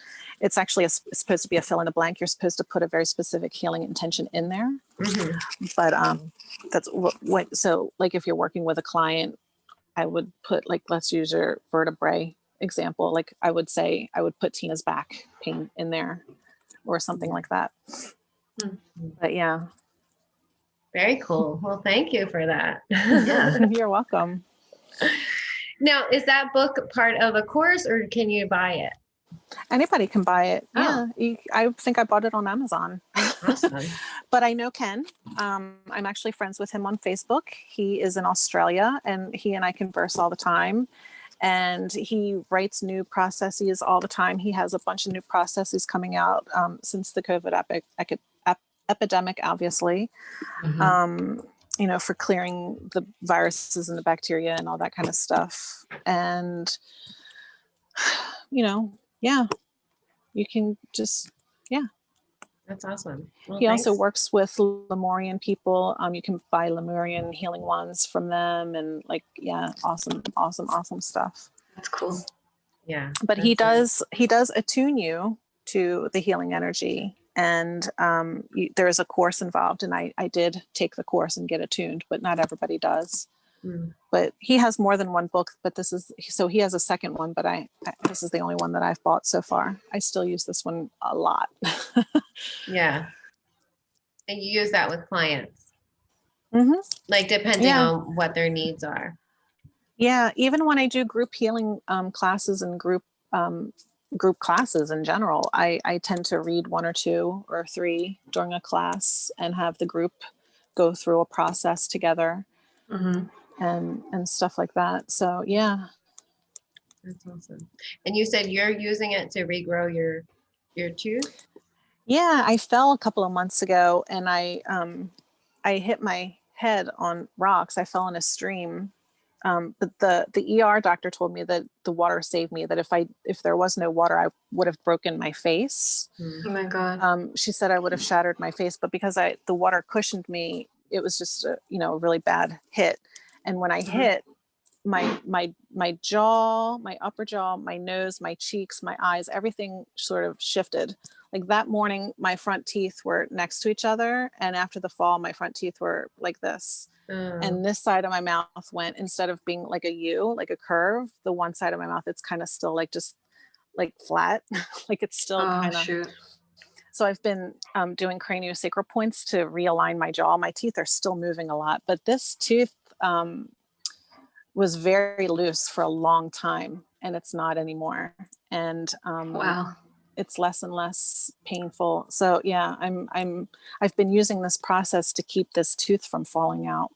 It's actually supposed to be a fill in the blank. You're supposed to put a very specific healing intention in there. Mm-hmm. But that's what, so like if you're working with a client, I would put like, let's use your vertebrae example. Like I would say, I would put Tina's back pain in there or something like that. Mm-hmm. But yeah. Very cool. Well, thank you for that. Yeah, you're welcome. Now, is that book part of a course or can you buy it? Anybody can buy it. Oh. Yeah, I think I bought it on Amazon. Awesome. But I know Ken. I'm actually friends with him on Facebook. He is in Australia and he and I converse all the time. And he writes new processes all the time. He has a bunch of new processes coming out since the COVID epidemic, obviously. Mm-hmm. You know, for clearing the viruses and the bacteria and all that kind of stuff. And, you know, yeah, you can just, yeah. That's awesome. Well, he also works with Lemurian people. You can buy Lemurian healing wands from them and like, yeah, awesome stuff. That's cool. Yeah. But he does attune you to the healing energy and there is a course involved, and I did take the course and get attuned, but not everybody does. But he has more than one book, but he has a second one, but this is the only one that I've bought so far. I still use this one a lot. Yeah. And you use that with clients, like depending on what their needs are. Yeah. Even when I do group healing classes and group classes in general, I tend to read 1 or 2 or 3 during a class and have the group go through a process together. And stuff like that. So yeah. That's awesome. And you said you're using it to regrow your tooth? Yeah, I fell a couple of months ago, and I hit my head on rocks. I fell in a stream. But the ER doctor told me that the water saved me, that if there was no water, I would have broken my face. Oh my God. She said I would have shattered my face, but because the water cushioned me, it was just a really bad hit. And when I hit, my jaw, my upper jaw, my nose, my cheeks, my eyes, everything sort of shifted. Like that morning, my front teeth were next to each other. And after the fall, my front teeth were like this. And this side of my mouth went, instead of being like a U, like a curve, the one side of my mouth, it's kind of still like just like flat. Like it's still kind of. So I've been doing craniosacral points to realign my jaw. My teeth are still moving a lot, but this tooth was very loose for a long time, and it's not anymore. And Wow. it's less and less painful. So yeah, I've been using this process to keep this tooth from falling out.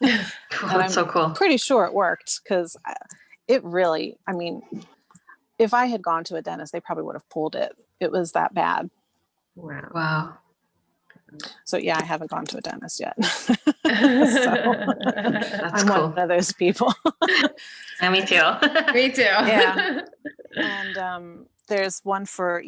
That's so cool. Pretty sure it worked, because it really, I mean, if I had gone to a dentist, they probably would have pulled it. It was that bad. Wow. So yeah, I haven't gone to a dentist yet. That's I'm cool. one of those people. Yeah, me too. Me too. Yeah. And there's one for,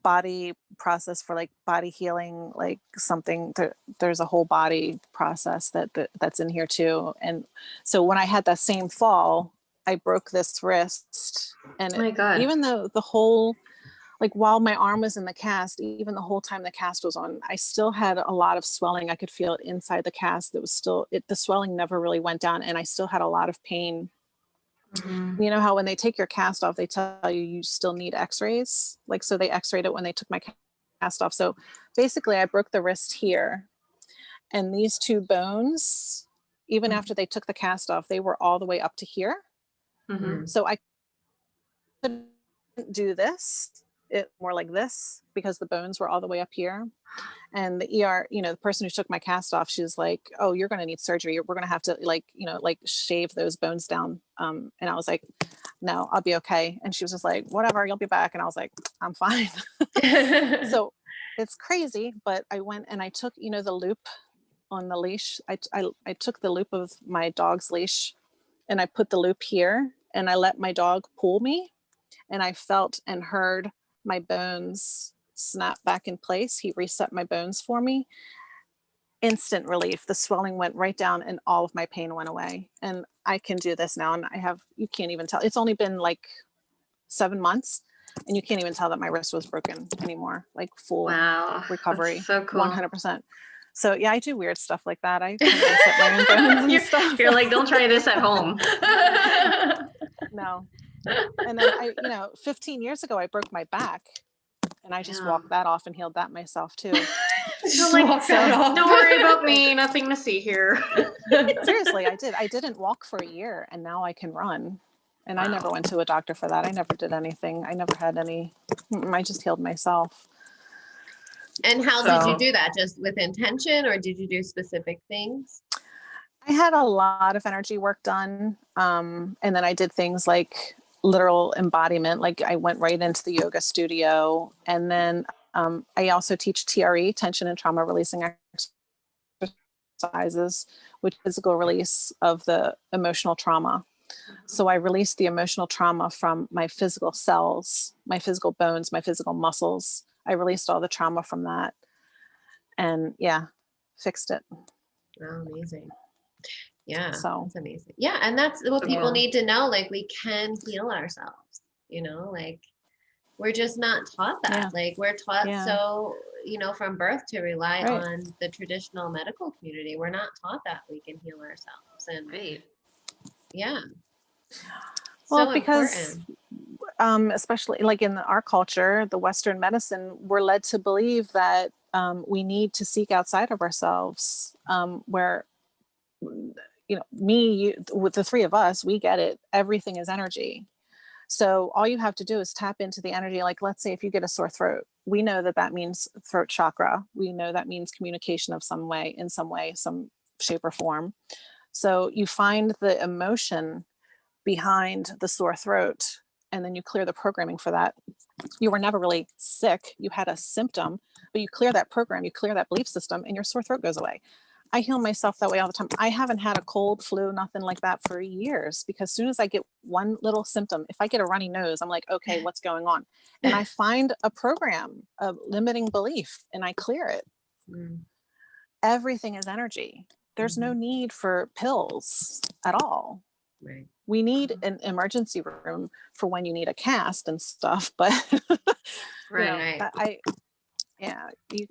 body process for like body healing, like something. There's a whole body process that's in here too. And so when I had that same fall, I broke this wrist, and Oh my God. even though the whole, like while my arm was in the cast, even the whole time the cast was on, I still had a lot of swelling. I could feel it inside the cast. That was still, the swelling never really went down, and I still had a lot of pain. You know how when they take your cast off, they tell you still need x-rays? Like, so they x-rayed it when they took my cast off. So basically I broke the wrist here, and these 2 bones, even after they took the cast off, they were all the way up to here. So I couldn't do this, it more like this, because the bones were all the way up here. And the ER, the person who took my cast off, she was like, "Oh, you're going to need surgery. We're going to have to like shave those bones down." And I was like, "No, I'll be okay." And she was just like, "Whatever, you'll be back." And I was like, "I'm fine." So it's crazy, but I went and I took, the loop on the leash. I took the loop of my dog's leash, and I put the loop here, and I let my dog pull me, and I felt and heard my bones snap back in place. He reset my bones for me. Instant relief. The swelling went right down, and all of my pain went away. And I can do this now. And you can't even tell. It's only been like 7 months, and you can't even tell that my wrist was broken anymore. Like full recovery. That's so cool. 100%. So yeah, I do weird stuff like that. I kind of reset my own bones and stuff. You're like, don't try this at home. No. And then 15 years ago, I broke my back, and I just walked that off and healed that myself too. Don't worry about me. Nothing to see here. Seriously, I did. I didn't walk for a year, and now I can run. And I never went to a doctor for that. I never did anything. I never had any. I just healed myself. And how did you do that? Just with intention, or did you do specific things? I had a lot of energy work done. And then I did things like literal embodiment. Like I went right into the yoga studio. And then I also teach TRE, tension and trauma releasing exercises, which is physical release of the emotional trauma. So I released the emotional trauma from my physical cells, my physical bones, my physical muscles. I released all the trauma from that, and fixed it. Oh, amazing. Yeah, so that's amazing. Yeah, and that's what people need to know. Like, we can heal ourselves, like we're just not taught that. Yeah. Like we're taught Yeah. so, you know, from birth to rely Right. on the traditional medical community. We're not taught that we can heal ourselves. And Right. yeah. Well, So because especially like in our culture, the Western medicine, we're led to believe that we need to seek outside of ourselves, where, you know, with the three of us, we get it. Everything is energy. So all you have to do is tap into the energy. Like, let's say if you get a sore throat, we know that that means throat chakra. We know that means communication of some way, some shape or form. So you find the emotion behind the sore throat, and then you clear the programming for that. You were never really sick. You had a symptom, but you clear that program, you clear that belief system, and your sore throat goes away. I heal myself that way all the time. I haven't had a cold, flu, nothing like that for years, because as soon as I get one little symptom, if I get a runny nose, I'm like, okay, what's going on? And I find a program of limiting belief and I clear it. Everything is energy. There's no need for pills at all. Right. We need an emergency room for when you need a cast and stuff, but Right.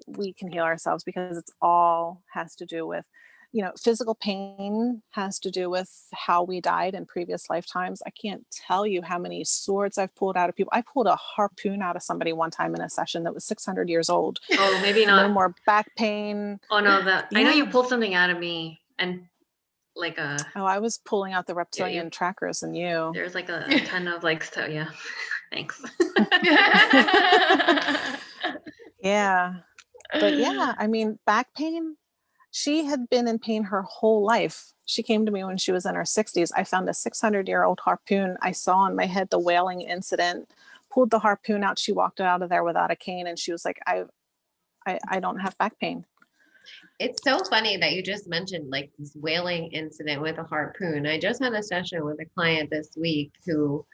we can heal ourselves, because it's all has to do with, you know, physical pain has to do with how we died in previous lifetimes. I can't tell you how many swords I've pulled out of people. I pulled a harpoon out of somebody one time in a session that was 600 years old. Oh, maybe not. No more back pain. Oh no, I know you pulled something out of me, and like I was pulling out the reptilian trackers in you. There's like a ton of like stuff. Yeah. Thanks. Yeah. But yeah, I mean, back pain, she had been in pain her whole life. She came to me when she was in her 60s. I found a 600-year-old harpoon. I saw on my head the whaling incident, pulled the harpoon out. She walked out of there without a cane, and she was like, I don't have back pain. It's so funny that you just mentioned like this whaling incident with a harpoon. I just had a session with a client this week who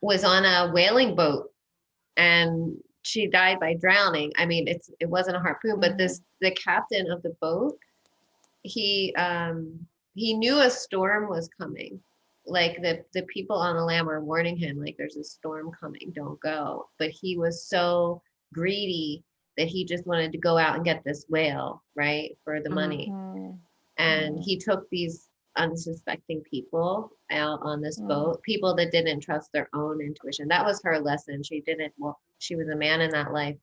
was on a whaling boat and she died by drowning. I mean, it wasn't a harpoon, but the captain of the boat, he knew a storm was coming. Like the people on the land were warning him, like, there's a storm coming, don't go. But he was so greedy that he just wanted to go out and get this whale, right, for the money. And he took these unsuspecting people out on this boat, people that didn't trust their own intuition. That was her lesson. She was a man in that life,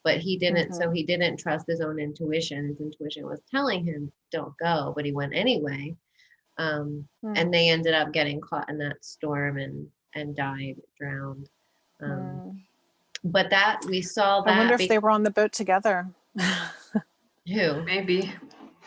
but he didn't, so he didn't trust his own intuition. His intuition was telling him, don't go, but he went anyway. And they ended up getting caught in that storm and died, drowned. But that we saw that. I wonder if they were on the boat together. Who? Maybe.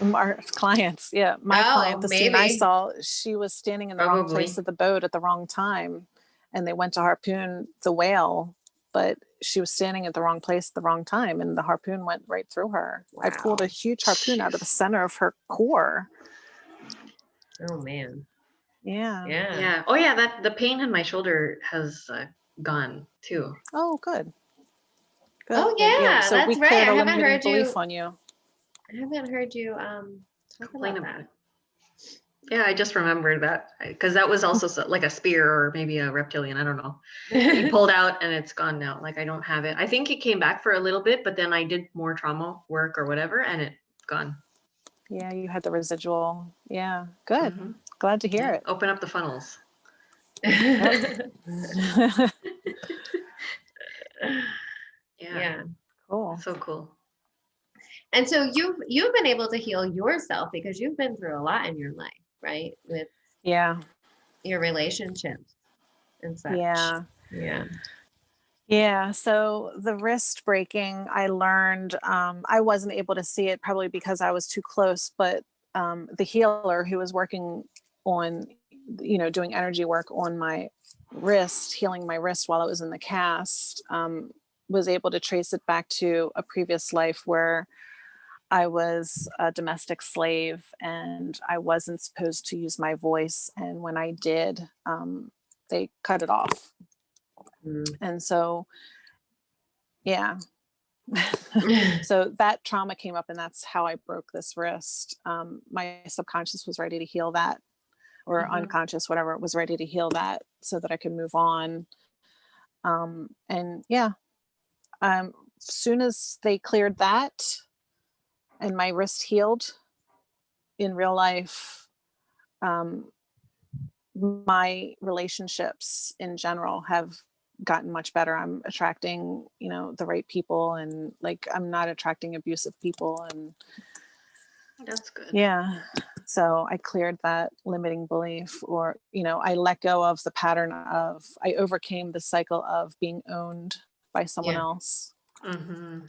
Our clients. Yeah. My client, the scene I saw, she was standing in the wrong place of the boat at the wrong time. And they went to harpoon the whale, but she was standing at the wrong place at the wrong time. And the harpoon went right through her. Wow. I pulled a huge harpoon out of the center of her core. Oh, man. Yeah. Yeah. Oh, yeah. The pain in my shoulder has gone too. Oh, good. Oh, yeah. So that's we right. cleared I a haven't limiting heard belief on you. I haven't heard you complain about it. Yeah, I just remembered that, because that was also like a spear or maybe a reptilian. I don't know. He pulled out and it's gone now. Like, I don't have it. I think it came back for a little bit, but then I did more trauma work or whatever, and it's gone. Yeah, you had the residual. Yeah, good. Glad to hear it. Open up the funnels. Yeah. Cool. So cool. And so you've been able to heal yourself because you've been through a lot in your life, right? With your relationships and such. Yeah. So the wrist breaking, I learned, I wasn't able to see it probably because I was too close, but the healer who was working on, doing energy work on my wrist, healing my wrist while it was in the cast, was able to trace it back to a previous life where I was a domestic slave and I wasn't supposed to use my voice. And when I did, they cut it off. And so, so that trauma came up and that's how I broke this wrist. My subconscious was ready to heal that, or unconscious, whatever, was ready to heal that so that I could move on. And yeah, soon as they cleared that and my wrist healed in real life, my relationships in general have gotten much better. I'm attracting, the right people, and like, I'm not attracting abusive people. And That's good. yeah. So I cleared that limiting belief, or, I let go of the pattern I overcame the cycle of being owned by someone else. Mm-hmm.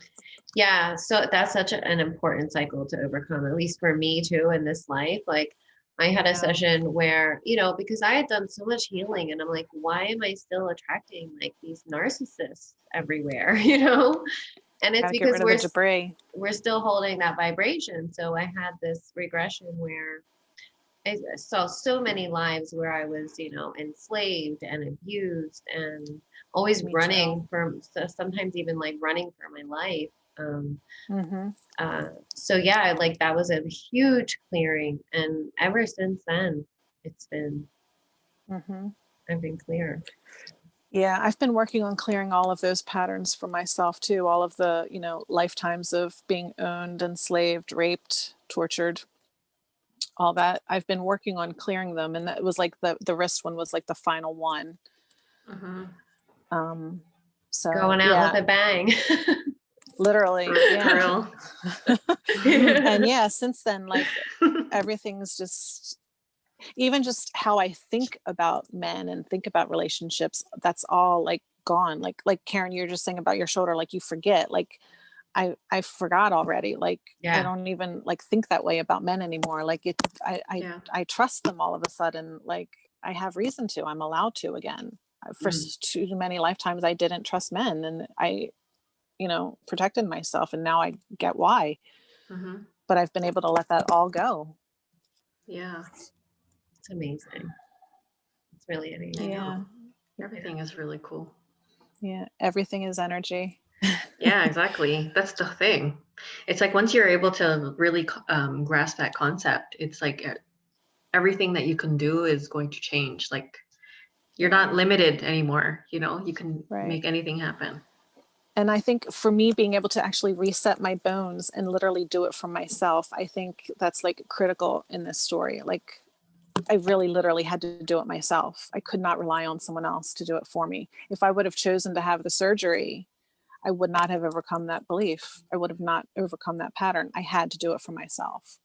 Yeah. So that's such an important cycle to overcome, at least for me too, in this life. Like, I had a session where, because I had done so much healing, and I'm like, why am I still attracting like these narcissists everywhere, And it's because we're still holding that vibration. So I had this regression where I saw so many lives where I was, enslaved and abused and always running sometimes even like running for my life. So yeah, like that was a huge clearing. And ever since then, it's been, I've been clear. Yeah, I've been working on clearing all of those patterns for myself too. All of the, lifetimes of being owned, enslaved, raped, tortured, all that. I've been working on clearing them. And that was like the wrist one was like the final one. So going out with a bang. Literally. Yeah. And yeah, since then, like everything's just, even just how I think about men and think about relationships, that's all like gone. Like Karen, you're just saying about your shoulder, like you forget, like I forgot already. Like, I don't even like think that way about men anymore. Like I trust them all of a sudden. Like I have reason to, I'm allowed to again. For too many lifetimes, I didn't trust men, and I, protected myself, and now I get why. But I've been able to let that all go. Yeah. It's amazing. It's really amazing. Yeah. Everything is really cool. Yeah. Everything is energy. Yeah, exactly. That's the thing. It's like once you're able to really grasp that concept, it's like everything that you can do is going to change. Like you're not limited anymore. You can make anything happen. And I think for me, being able to actually reset my bones and literally do it for myself, I think that's like critical in this story. Like I really literally had to do it myself. I could not rely on someone else to do it for me. If I would have chosen to have the surgery, I would not have overcome that belief. I would have not overcome that pattern. I had to do it for myself.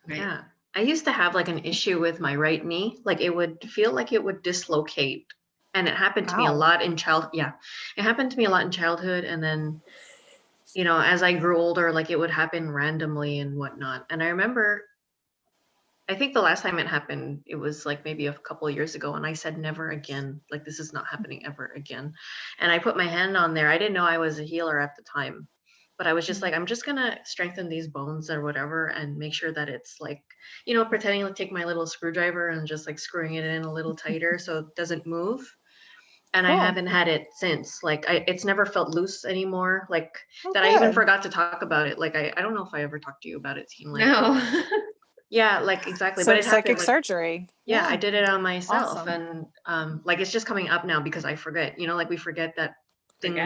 Right. Yeah. I used to have like an issue with my right knee. Like it would feel like it would dislocate. And it happened to me a lot in it happened to me a lot in childhood. And then, as I grew older, like it would happen randomly and whatnot. And I remember, I think the last time it happened, it was like maybe a couple of years ago. And I said, never again, like this is not happening ever again. And I put my hand on there. I didn't know I was a healer at the time, but I was just like, I'm just going to strengthen these bones or whatever and make sure that it's like, pretending to take my little screwdriver and just like screwing it in a little tighter so it doesn't move. And I haven't had it since. Like it's never felt loose anymore. Like that. I even forgot to talk about it. Like I don't know if I ever talked to you about it, Teen. Like, no. Yeah, like exactly. So but it psychic happened, surgery. Yeah, I did it on myself. Awesome. And like it's just coming up now because I forget. Like we forget that thing.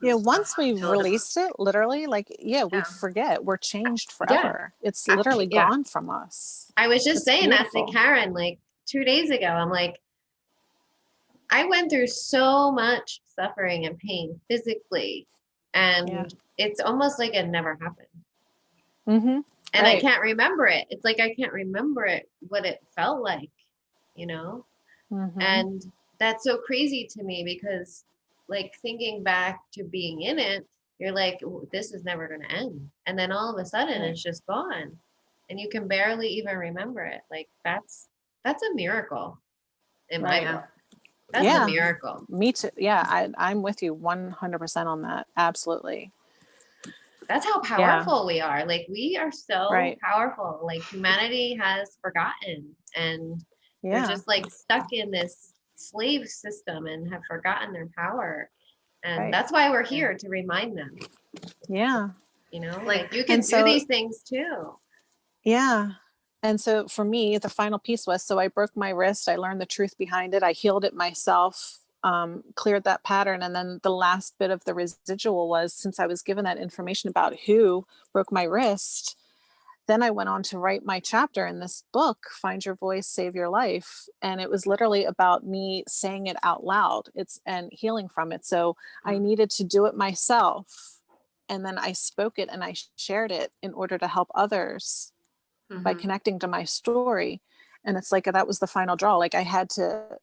Yeah, once we've released it, literally, like we forget. We're changed forever. It's literally gone from us. I was just saying that to Karen like 2 days ago. I'm like, I went through so much suffering and pain physically, and it's almost like it never happened. And I can't remember it. It's like I can't remember it, what it felt like, and that's so crazy to me because like thinking back to being in it, you're like, this is never going to end. And then all of a sudden it's just gone and you can barely even remember it. Like that's a miracle in my book. That's a miracle. Me too. Yeah, I'm with you 100% on that. Absolutely. That's how powerful we are. Like we are so powerful. Like humanity has forgotten and they're just like stuck in this slave system and have forgotten their power. And that's why we're here to remind them. Yeah. Like you can do these things too. Yeah. And so for me, the final piece was, so I broke my wrist. I learned the truth behind it. I healed it myself. cleared that pattern. And then the last bit of the residual was, since I was given that information about who broke my wrist, then I went on to write my chapter in this book, Find Your Voice, Save Your Life. And it was literally about me saying it out loud, and healing from it. So I needed to do it myself. And then I spoke it and I shared it in order to help others by connecting to my story. And it's like, that was the final draw. Like I had to,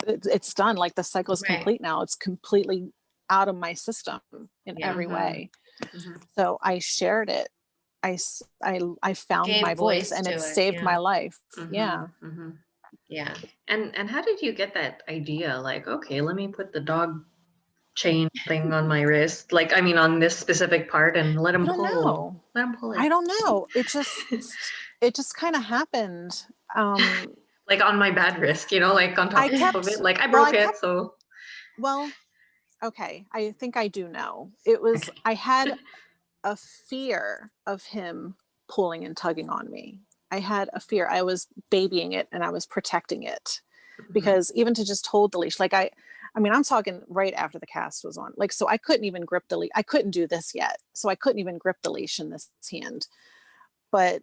it's done. Like the cycle is complete now. It's completely out of my system in every way. So I shared it. I found my voice, and it saved my life. Yeah. And how did you get that idea? Like, okay, let me put the dog chain thing on my wrist. Like, I mean, on this specific part, and let him pull. Let him pull it. I don't know. It just kind of happened. Like on my bad wrist, like on top of it. Like I broke it, so. Well, okay. I think I do know. It was, I had a fear of him pulling and tugging on me. I had a fear. I was babying it and I was protecting it, because even to just hold the leash, like I mean, I'm talking right after the cast was on, like, so I couldn't even grip the leash. I couldn't do this yet. So I couldn't even grip the leash in this hand. But,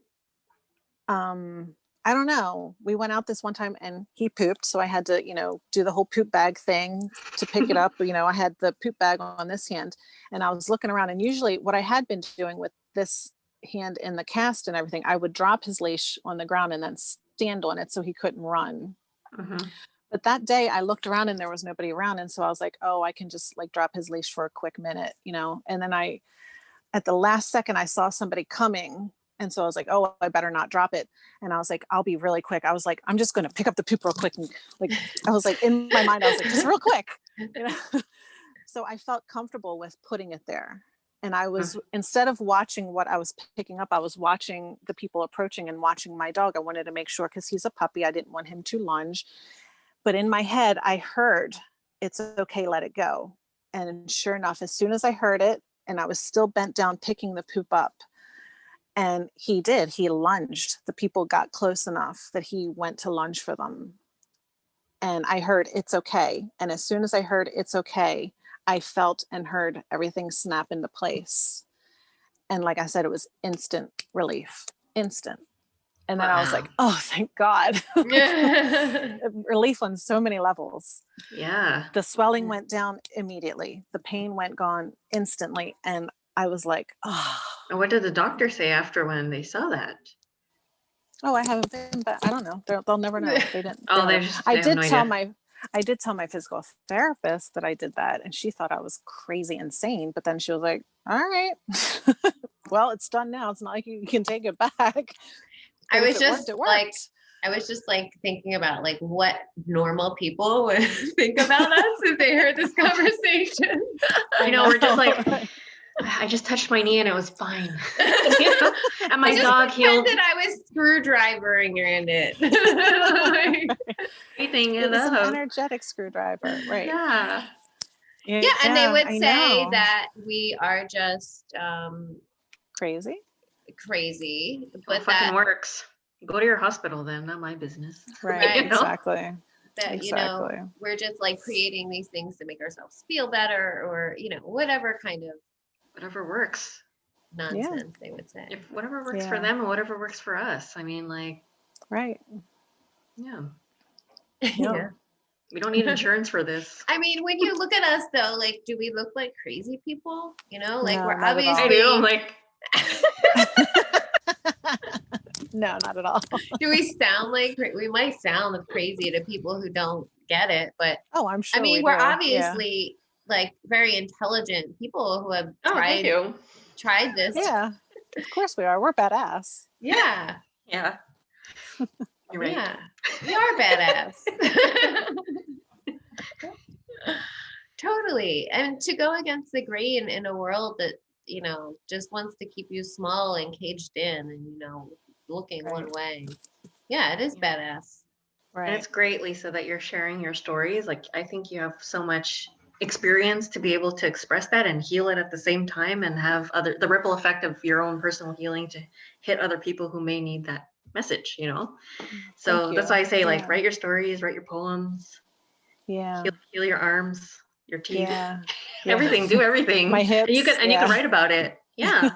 I don't know. We went out this one time and he pooped. So I had to, do the whole poop bag thing to pick it up. I had the poop bag on this hand and I was looking around, and usually what I had been doing with this hand in the cast and everything, I would drop his leash on the ground and then stand on it so he couldn't run. But that day I looked around and there was nobody around. And so I was like, oh, I can just like drop his leash for a quick minute, and then at the last second, I saw somebody coming. And so I was like, oh, I better not drop it. And I was like, I'll be really quick. I was like, I'm just going to pick up the poop real quick. And like, I was like, in my mind, I was like, just real quick. So I felt comfortable with putting it there. And I was, instead of watching what I was picking up, I was watching the people approaching and watching my dog. I wanted to make sure, because he's a puppy, I didn't want him to lunge. But in my head, I heard, it's okay, let it go. And sure enough, as soon as I heard it, and I was still bent down picking the poop up, and he lunged. The people got close enough that he went to lunge for them. And I heard, it's okay. And as soon as I heard, it's okay, I felt and heard everything snap into place. And like I said, it was instant relief, instant. And then I was like, oh, thank God. Relief on so many levels. Yeah. The swelling went down immediately. The pain went gone instantly. And I was like, oh. And what did the doctor say after when they saw that? Oh, I haven't been, but I don't know. They'll never know. They didn't. I did tell my physical therapist that I did that, and she thought I was crazy insane. But then she was like, all right, well, it's done now. It's not like you can take it back. I was just like thinking about like what normal people would think about us if they heard this conversation. We're just like, I just touched my knee and it was fine. And my dog healed. That I was screwdrivering in it. Everything it was an energetic screwdriver, right? Yeah. Yeah, and they would say that we are just crazy, but that works. Go to your hospital then, not my business. Right. Exactly. That we're just like creating these things to make ourselves feel better, or whatever works. Nonsense, they would say. If whatever works for them and whatever works for us. I mean, like, right. Yeah. Yeah. We don't need insurance for this. I mean, when you look at us though, like, do we look like crazy people? Like, no, we're obviously. I do. I'm like. No, not at all. Do we sound like we might sound crazy to people who don't get it, but I'm sure. I mean, we're obviously like very intelligent people who have tried this. Yeah, of course we are. We're badass. Yeah. Yeah. You're right. Yeah, we are badass. Totally. And to go against the grain in a world that, just wants to keep you small and caged in and, looking one way. Yeah, it is badass. Right. And it's great, Lisa, that you're sharing your stories. Like, I think you have so much experience to be able to express that and heal it at the same time, and have the ripple effect of your own personal healing to hit other people who may need that message, So that's why I say, like, write your stories, write your poems. Yeah. Heal your arms, your teeth. Yeah. Everything, do everything. My hips. And you can write about it. Yeah.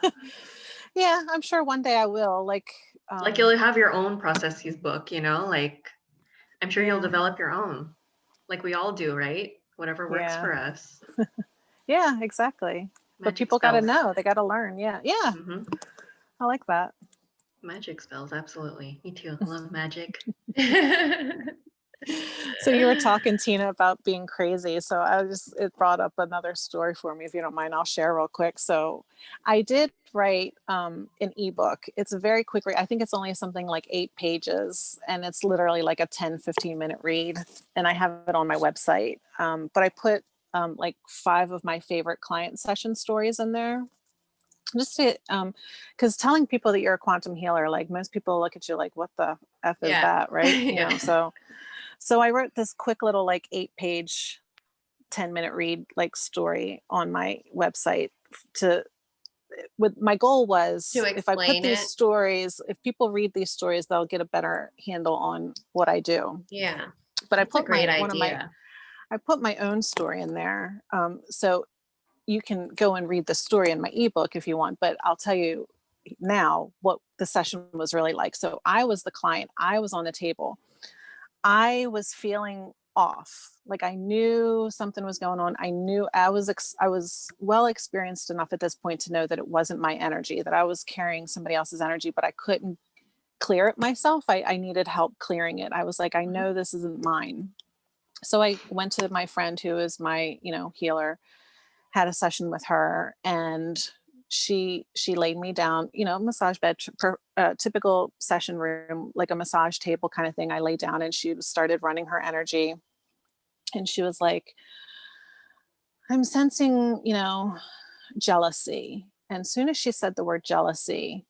Yeah, I'm sure one day I will. Like you'll have your own processes book, like I'm sure you'll develop your own, like we all do, right? Whatever works for us. Yeah, exactly. But people got to know, they got to learn. Yeah. Mm-hmm. I like that. Magic spells, absolutely. Me too. I love magic. So you were talking, Tina, about being crazy. So it brought up another story for me. If you don't mind, I'll share real quick. So I did write an ebook. It's a very quick read. I think it's only something like 8 pages, and it's literally like a 10-15 minute read. And I have it on my website. But I put like 5 of my favorite client session stories in there. Just to, because telling people that you're a quantum healer, like most people look at you like, what the F is that, right? You know, so I wrote this quick little like 8-page, 10-minute read like story on my website my goal was if I put these stories, if people read these stories, they'll get a better handle on what I do. Yeah. But I put I put my own story in there. So you can go and read the story in my ebook if you want, but I'll tell you now what the session was really like. So I was the client, I was on the table. I was feeling off. Like I knew something was going on. I knew I was well experienced enough at this point to know that it wasn't my energy, that I was carrying somebody else's energy, but I couldn't clear it myself. I needed help clearing it. I was like, I know this isn't mine. So I went to my friend who is my, healer, had a session with her, and she laid me down, massage bed, typical session room, like a massage table kind of thing. I lay down and she started running her energy. And she was like, I'm sensing, jealousy. And as soon as she said the word jealousy,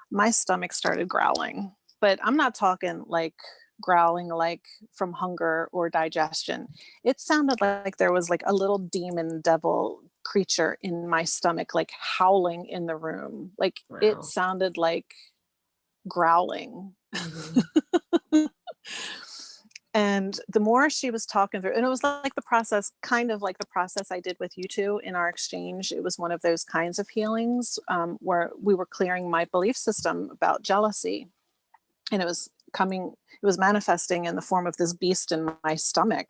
my stomach started growling. But I'm not talking like growling like from hunger or digestion. It sounded like there was like a little demon devil creature in my stomach, like howling in the room. Like It sounded like growling. Mm-hmm. And the more she was talking through, and it was like the process, kind of like the process I did with you two in our exchange. It was one of those kinds of healings where we were clearing my belief system about jealousy. And it was manifesting in the form of this beast in my stomach.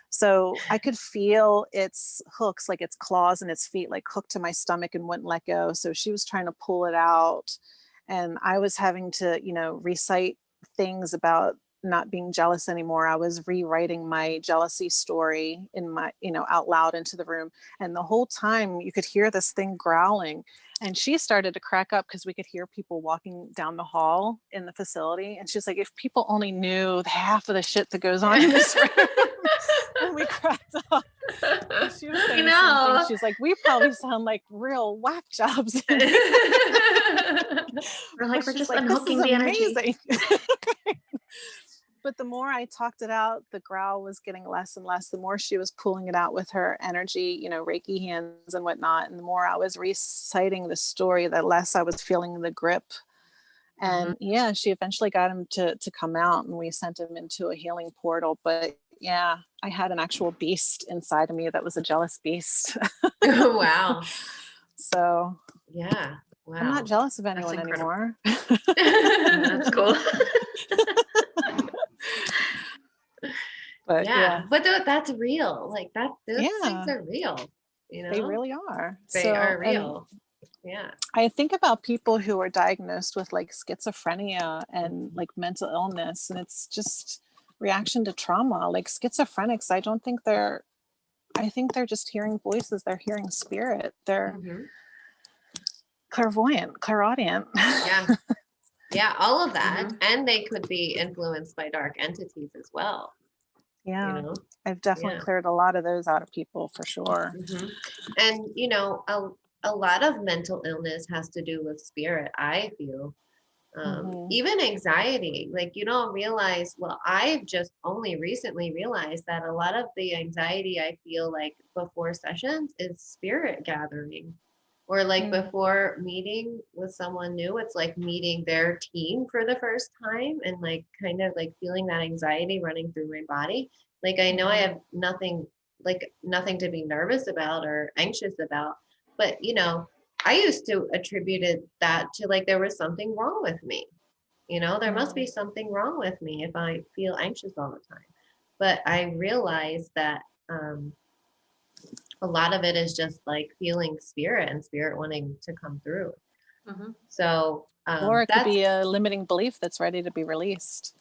So I could feel its hooks, like its claws and its feet, like hooked to my stomach and wouldn't let go. So she was trying to pull it out. And I was having to, recite things about not being jealous anymore. I was rewriting my jealousy story in my, out loud into the room. And the whole time you could hear this thing growling. And she started to crack up because we could hear people walking down the hall in the facility. And she's like, if people only knew half of the shit that goes on in this room. And we cracked up. And she was saying the same thing. She's like, we probably sound like real whack jobs. We're just like, unhooking the energy. But the more I talked it out, the growl was getting less and less. The more she was pulling it out with her energy, Reiki hands and whatnot. And the more I was reciting the story, the less I was feeling the grip. And she eventually got him to come out, and we sent him into a healing portal. But yeah, I had an actual beast inside of me that was a jealous beast. Wow. So yeah. Wow. I'm not jealous of anyone anymore. That's cool. But but that's real. Like those things are real. They really are. They are real. I think about people who are diagnosed with like schizophrenia and like mental illness, and it's just reaction to trauma. Like schizophrenics, I think they're just hearing voices. They're hearing spirit. They're clairvoyant, clairaudient. Yeah, all of that. And they could be influenced by dark entities as well. Yeah, I've definitely cleared a lot of those out of people for sure. And a lot of mental illness has to do with spirit, I feel. Even anxiety, like you don't realize, I've just only recently realized that a lot of the anxiety I feel like before sessions is spirit gathering, or like before meeting with someone new. It's like meeting their team for the first time, and like kind of like feeling that anxiety running through my body. Like, I know I have nothing to be nervous about or anxious about, but I used to attribute that to like there was something wrong with me. There must be something wrong with me if I feel anxious all the time. But I realized that a lot of it is just like feeling spirit and spirit wanting to come through. So or it could be a limiting belief that's ready to be released.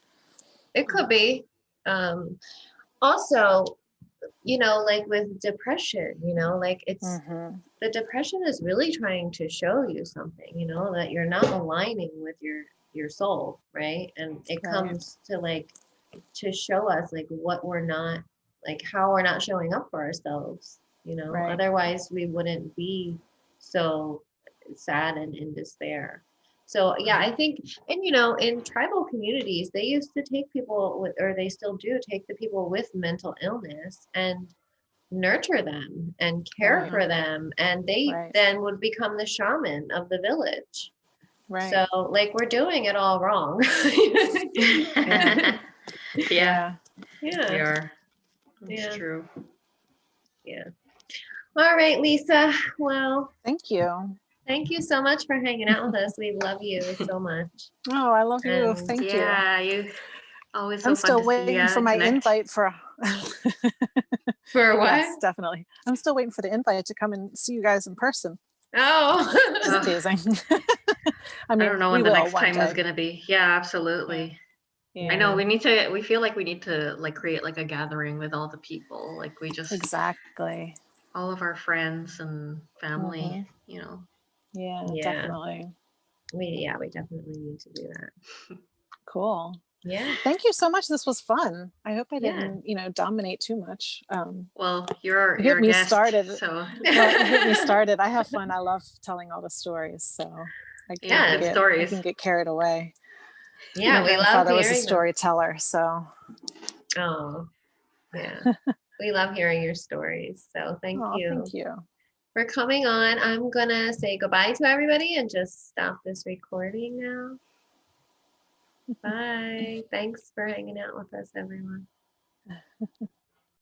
It could be. Also, like with depression, like it's the depression is really trying to show you something, that you're not aligning with your soul, right? And it comes to like to show us like what we're not, like how we're not showing up for ourselves, otherwise we wouldn't be so sad and in despair. So yeah, I think, and in tribal communities, they used to take people with, or they still do take the people with mental illness and nurture them and care for them, and they then would become the shaman of the village. So like we're doing it all wrong. Yeah. We are. It's true. Yeah. All right, Lisa. Well, thank you. Thank you so much for hanging out with us. We love you so much. Oh, I love you. Thank you. Yeah, you always so I'm fun still to waiting see, for my connect. invite for for what? Yes, definitely. I'm still waiting for the invite to come and see you guys in person. Oh, just teasing. I don't know when the next time is going to be. Yeah, absolutely. Yeah. I know we feel like we need to like create like a gathering with all the people. Like we just exactly all of our friends and family, Yeah, definitely. We definitely need to do that. Cool. Yeah. Thank you so much. This was fun. I hope I didn't, dominate too much. Well, you're hit me guest, started. So hit me started. I have fun. I love telling all the stories. So I can get carried away. Yeah, my grandfather was a storyteller. So. Oh, yeah. We love hearing your stories. So thank you. Thank you for coming on. I'm gonna say goodbye to everybody and just stop this recording now. Bye. Thanks for hanging out with us, everyone.